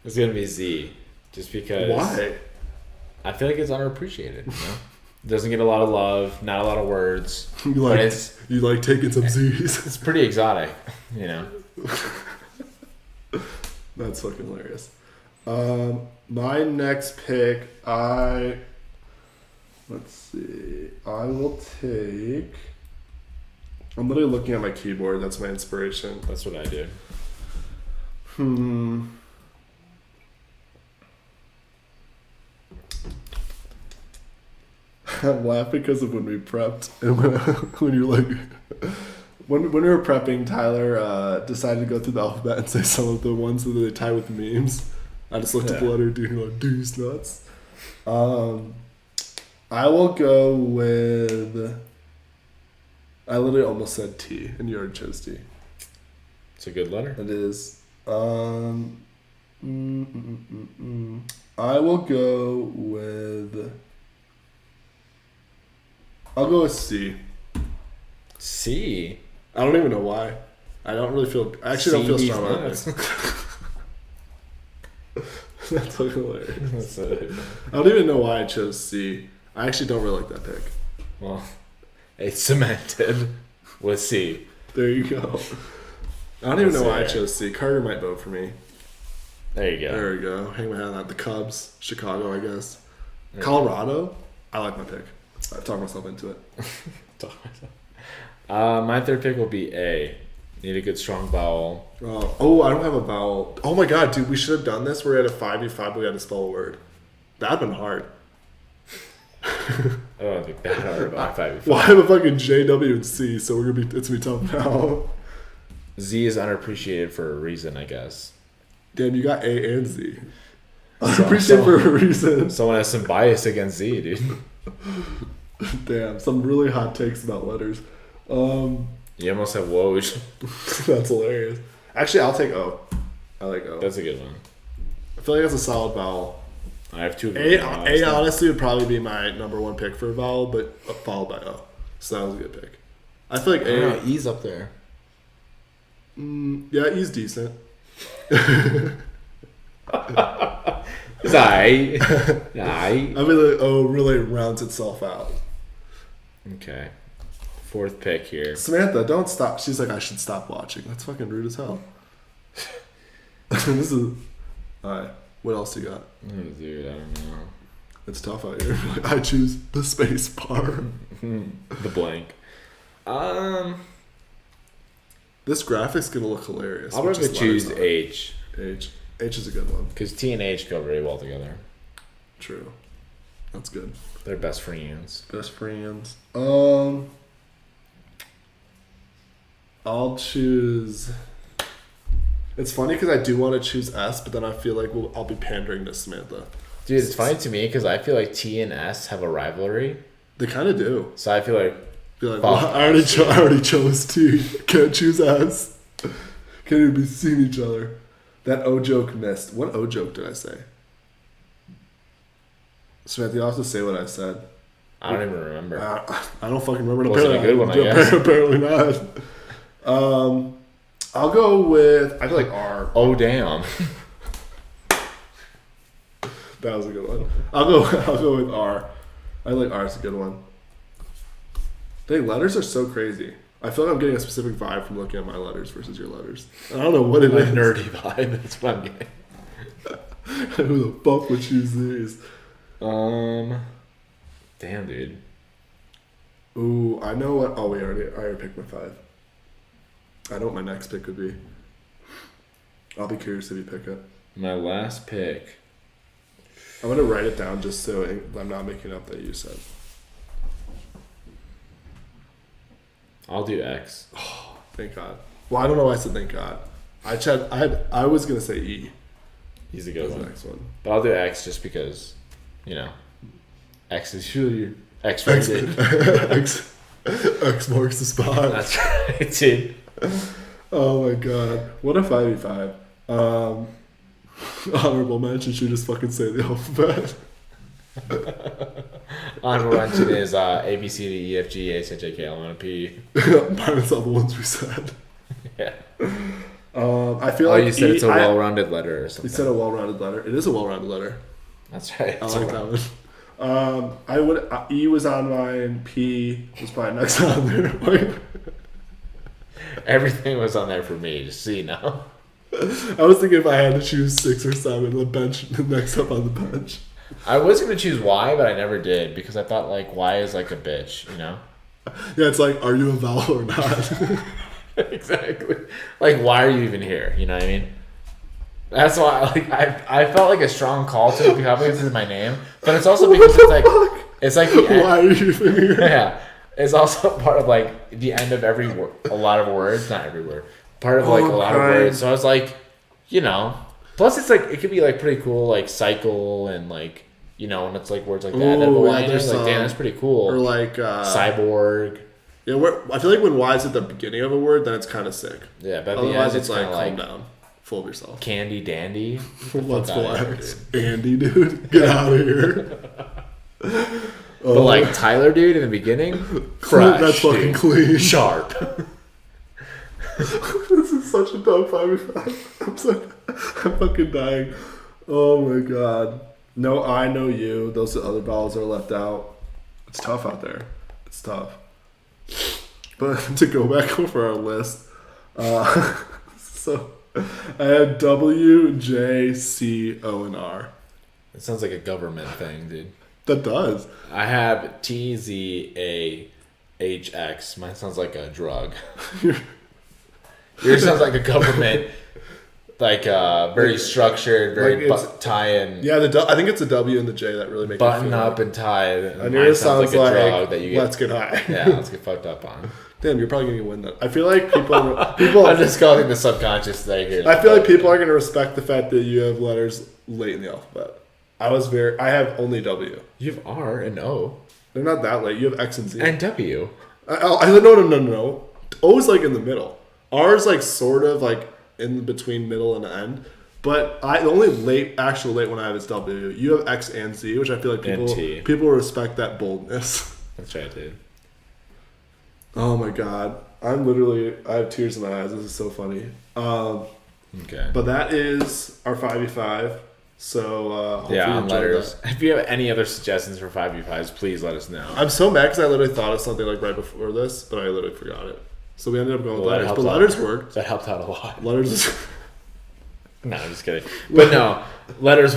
is gonna be Z, just because. Why? I feel like it's underappreciated. You know? Doesn't get a lot of love, not a lot of words. You But it's like taking some Z's. it's pretty exotic, you know. That's fucking hilarious. My next pick, let's see. I will take. I'm literally looking at my keyboard. That's my inspiration. That's what I do. I'm laughing because of when we prepped and when you're like, when we were prepping, Tyler decided to go through the alphabet and say some of the ones that they tie with memes. I just looked at the letter D and like, D's nuts. I will go with. I literally almost said T, and you already chose T. It's a good letter. It is. I will go with. I'll go with C. C. I don't even know why. I don't really feel. I actually don't feel strong about nuts. it. That's fucking hilarious. That's it. I don't even know why I chose C. I actually don't really like that pick. Well, it's cemented with C. There you go. I don't even That's know why I it. chose C. Carter might vote for me. There you go. There we go. Hang my hat on that. The Cubs, Chicago, I guess. Yeah. Colorado. I like my pick. I've talked myself into it. My third pick will be A. Need a good strong vowel. I don't have a vowel. Oh my god, dude, we should have done this. We're at a 5v5, but we had to spell a word. That'd been hard. I don't think that hard about 5v5. Well, I have a fucking J, W, and C, so it's gonna be tough now. Z is underappreciated for a reason, I guess. Damn, you got A and Z. Appreciate for a reason. Someone has some bias against Z, dude. Damn, some really hot takes about letters. You almost have Woj. That's hilarious. Actually, I'll take O. I like O. That's a good one. I feel like that's a solid vowel. I have two of A them. honestly would probably be my number one pick for a vowel, but followed by O. So that was a good pick. I feel like A. E's up there. Yeah, E's decent. It's aight. Aight. I mean, like, O really rounds itself out. Okay. Fourth pick here. Samantha, don't stop. She's like, I should stop watching. That's fucking rude as hell. This is. Alright, what else you got? Oh, dude, I don't know. It's tough out here. I choose the space bar. The blank. This graphic's gonna look hilarious. I'll with probably just choose letters on it. H. H is a good one. Because T and H go very well together. True. That's good. They're best friends. Best friends. I'll choose. It's funny because I do want to choose S, but then I feel like I'll be pandering to Samantha. Dude, it's funny to me because I feel like T and S have a rivalry. They kind of do. So I feel like Be like, Fuck. well, I already chose T. Can't choose S. Can't even be seeing each other. That O joke missed. What O joke did I say? Samantha, you'll have to say what I said. I don't even remember. I don't fucking remember. Was it a good one, I guess? Apparently not. I'll go with. I feel like R. Oh damn. That was a good one. I'll go with R. I like R. It's a good one. Dang, letters are so crazy. I feel like I'm getting a specific vibe from looking at my letters versus your letters. I don't know what it A is. nerdy vibe. That's what I'm getting. Who the fuck would choose these? Damn, dude. Ooh, I know what. Oh, I already picked my 5. I know what my next pick would be. I'll be curious if you pick it. My last pick. I'm gonna write it down just so I'm not making up that you said. I'll do X. Thank God. Well, I don't know why I said thank God. I was gonna say E. He's a As good the one. next one. But I'll do X just because, you know, X is usually X X, rated. X marks the spot. That's right, dude. Oh my God. What a 5v5. Honorable mention should just fucking say the alphabet. Honorable mention is A, B, C, D, E, F, G, H, I, J, K, L, M, N, P. Minus all the ones we said. Yeah. I feel Oh, like you said E, it's a well-rounded letter or You something. said a well-rounded letter. It is a well-rounded letter. That's right. I It's like a- that I would. E was on mine. P was probably next on there. Everything was on there for me, just so you know. I was thinking if I had to choose 6 or 7, the bench next up on the bench. I was gonna choose Y, but I never did because I thought like Y is like a bitch, you know? Yeah, it's like, are you a vowel or not? Exactly. Like, why are you even here? You know what I mean? That's why like I felt like a strong call to it because this is my name, but it's also because it's like the end. Why are you even here? Yeah, it's also part of like the end of every word, a lot of words, not every word, part of like a lot of words. So I was like, you know, plus it's like it could be like pretty cool, like cycle and like you know, when it's like words like that. Ooh, Like damn, that's pretty cool. Or like cyborg. Yeah, I feel like when Y is at the beginning of a word, then it's kind of sick. Yeah, but otherwise end, it's like calm like down, full of yourself. Candy dandy. What's flags? Andy, dude, get out of here. But like Tyler, dude, in the beginning, fresh, that's fucking dude. clean, sharp. This is such a dumb 5v5. I'm fucking dying. Oh my god. No I, no you. Those other vowels are left out. It's tough out there. It's tough. But to go back over our list, so I had W, J, C, O, and R. It sounds like a government thing, dude. That does. I have T, Z, A, H, X. Mine sounds like a drug. Yours sounds like a government, like very structured, very like tie-in. Yeah, I think it's the W and the J that really make button it feel up like. and tie. And yours sounds like drug that you get. Let's get high. Yeah, let's get fucked up on. Damn, you're probably gonna win that. I feel like people. I'm just calling the subconscious thing here. I feel like people are gonna respect the fact that you have letters late in the alphabet. I have only W. You have R and O. They're not that late. You have X and Z. And W. No. O is like in the middle. R is like sort of like in between middle and end. But the only actual late one I have is W. You have X and Z, which I feel like people respect that boldness. That's right, dude. Oh my god. I have tears in my eyes. This is so funny. Okay. But that is our 5v5. So hopefully yeah, you on enjoyed letters. that. If you have any other suggestions for 5v5s, please let us know. I'm so mad because I literally thought of something like right before this, but I literally forgot it. So we ended up going with letters. But letters worked. That helped out a lot. Letters. No, I'm just kidding. But no, letters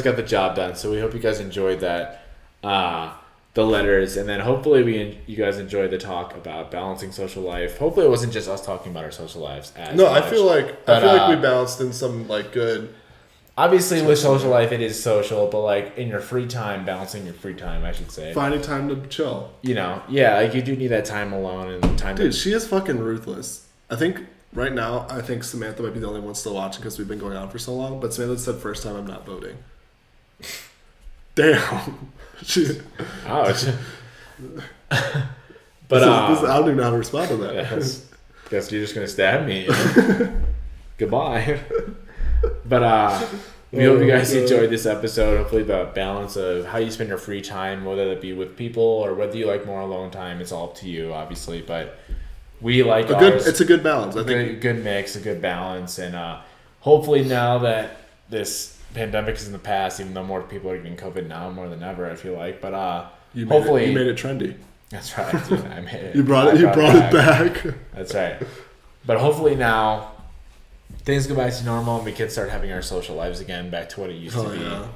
got the job done. So we hope you guys enjoyed that. The letters, and then hopefully you guys enjoyed the talk about balancing social life. Hopefully it wasn't just us talking about our social lives. No, much. I feel like we balanced in some like good. Obviously, with social life, it is social, but like in your free time, balancing your free time, I should say. Finding time to chill. You know, yeah, like you do need that time alone and time. Dude, she is fucking ruthless. I think right now, Samantha might be the only one still watching because we've been going on for so long. But Samantha said first time I'm not voting. Damn. Ouch. But I don't even know how to respond to that. Yes. Guess you're just gonna stab me. You know? Goodbye. But we hope you guys enjoyed this episode. Hopefully the balance of how you spend your free time, whether that be with people or whether you like more alone time, it's all up to you, obviously. But we like it's a good balance. I think a good mix, a good balance, and hopefully now that this pandemic is in the past, even though more people are getting COVID now more than ever, I feel like. But you hopefully made it trendy. That's right. Dude, I made it. You brought it back. That's right. But hopefully now things go back to normal and we can start having our social lives again back to what it used to be. Yeah.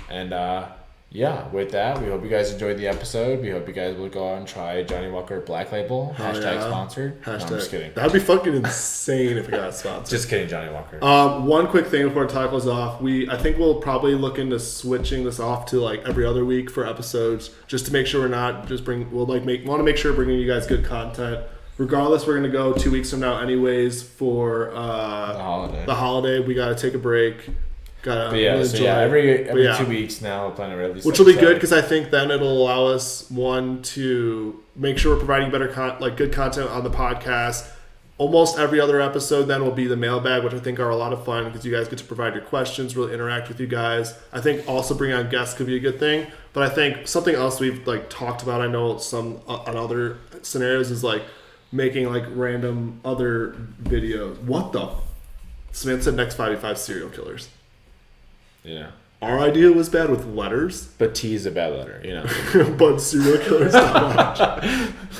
And with that, we hope you guys enjoyed the episode. We hope you guys will go out and try Johnny Walker Black Label. Sponsored. No, I'm just kidding. That'd be fucking insane if it got sponsored. Just kidding, Johnny Walker. One quick thing before the talk goes off. I think we'll probably look into switching this off to like every other week for episodes, just to make sure we're not just want to make sure we're bringing you guys good content. Regardless, we're gonna go 2 weeks from now, anyways, for the holiday. We gotta take a break. Every 2 weeks now we'll plan to release, which will be good because I think then it'll allow us to make sure we're providing better good content on the podcast. Almost every other episode then will be the mailbag, which I think are a lot of fun because you guys get to provide your questions, really interact with you guys. I think also bringing on guests could be a good thing, but I think something else we've talked about, I know some on other scenarios, is making random other videos. What the? Samantha said next 5v5 serial killers. Yeah. our idea was bad with letters, But T is a bad letter, you know. but serial killers don't watch.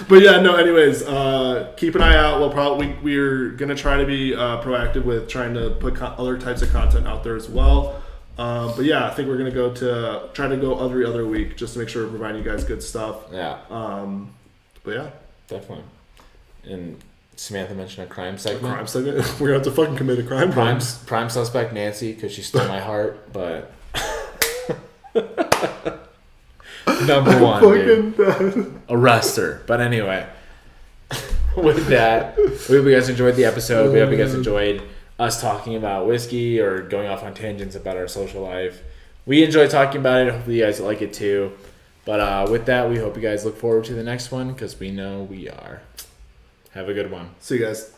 But yeah, no. Anyways, keep an eye out. We're gonna try to be proactive with trying to put other types of content out there as well. But yeah, I think we're gonna try to go every other week just to make sure we're providing you guys good stuff. Yeah, But yeah, definitely. And Samantha mentioned a crime segment. crime segment. We're gonna have to fucking commit a crime. Prime suspect Nancy because she stole my heart, but number one, dude. Fucking Arrest her. But anyway, with that, we hope you guys enjoyed the episode. We hope you guys enjoyed us talking about whiskey or going off on tangents about our social life. We enjoy talking about it. Hopefully you guys like it too. But with that, we hope you guys look forward to the next one because we know we are. Have a good one. See you guys.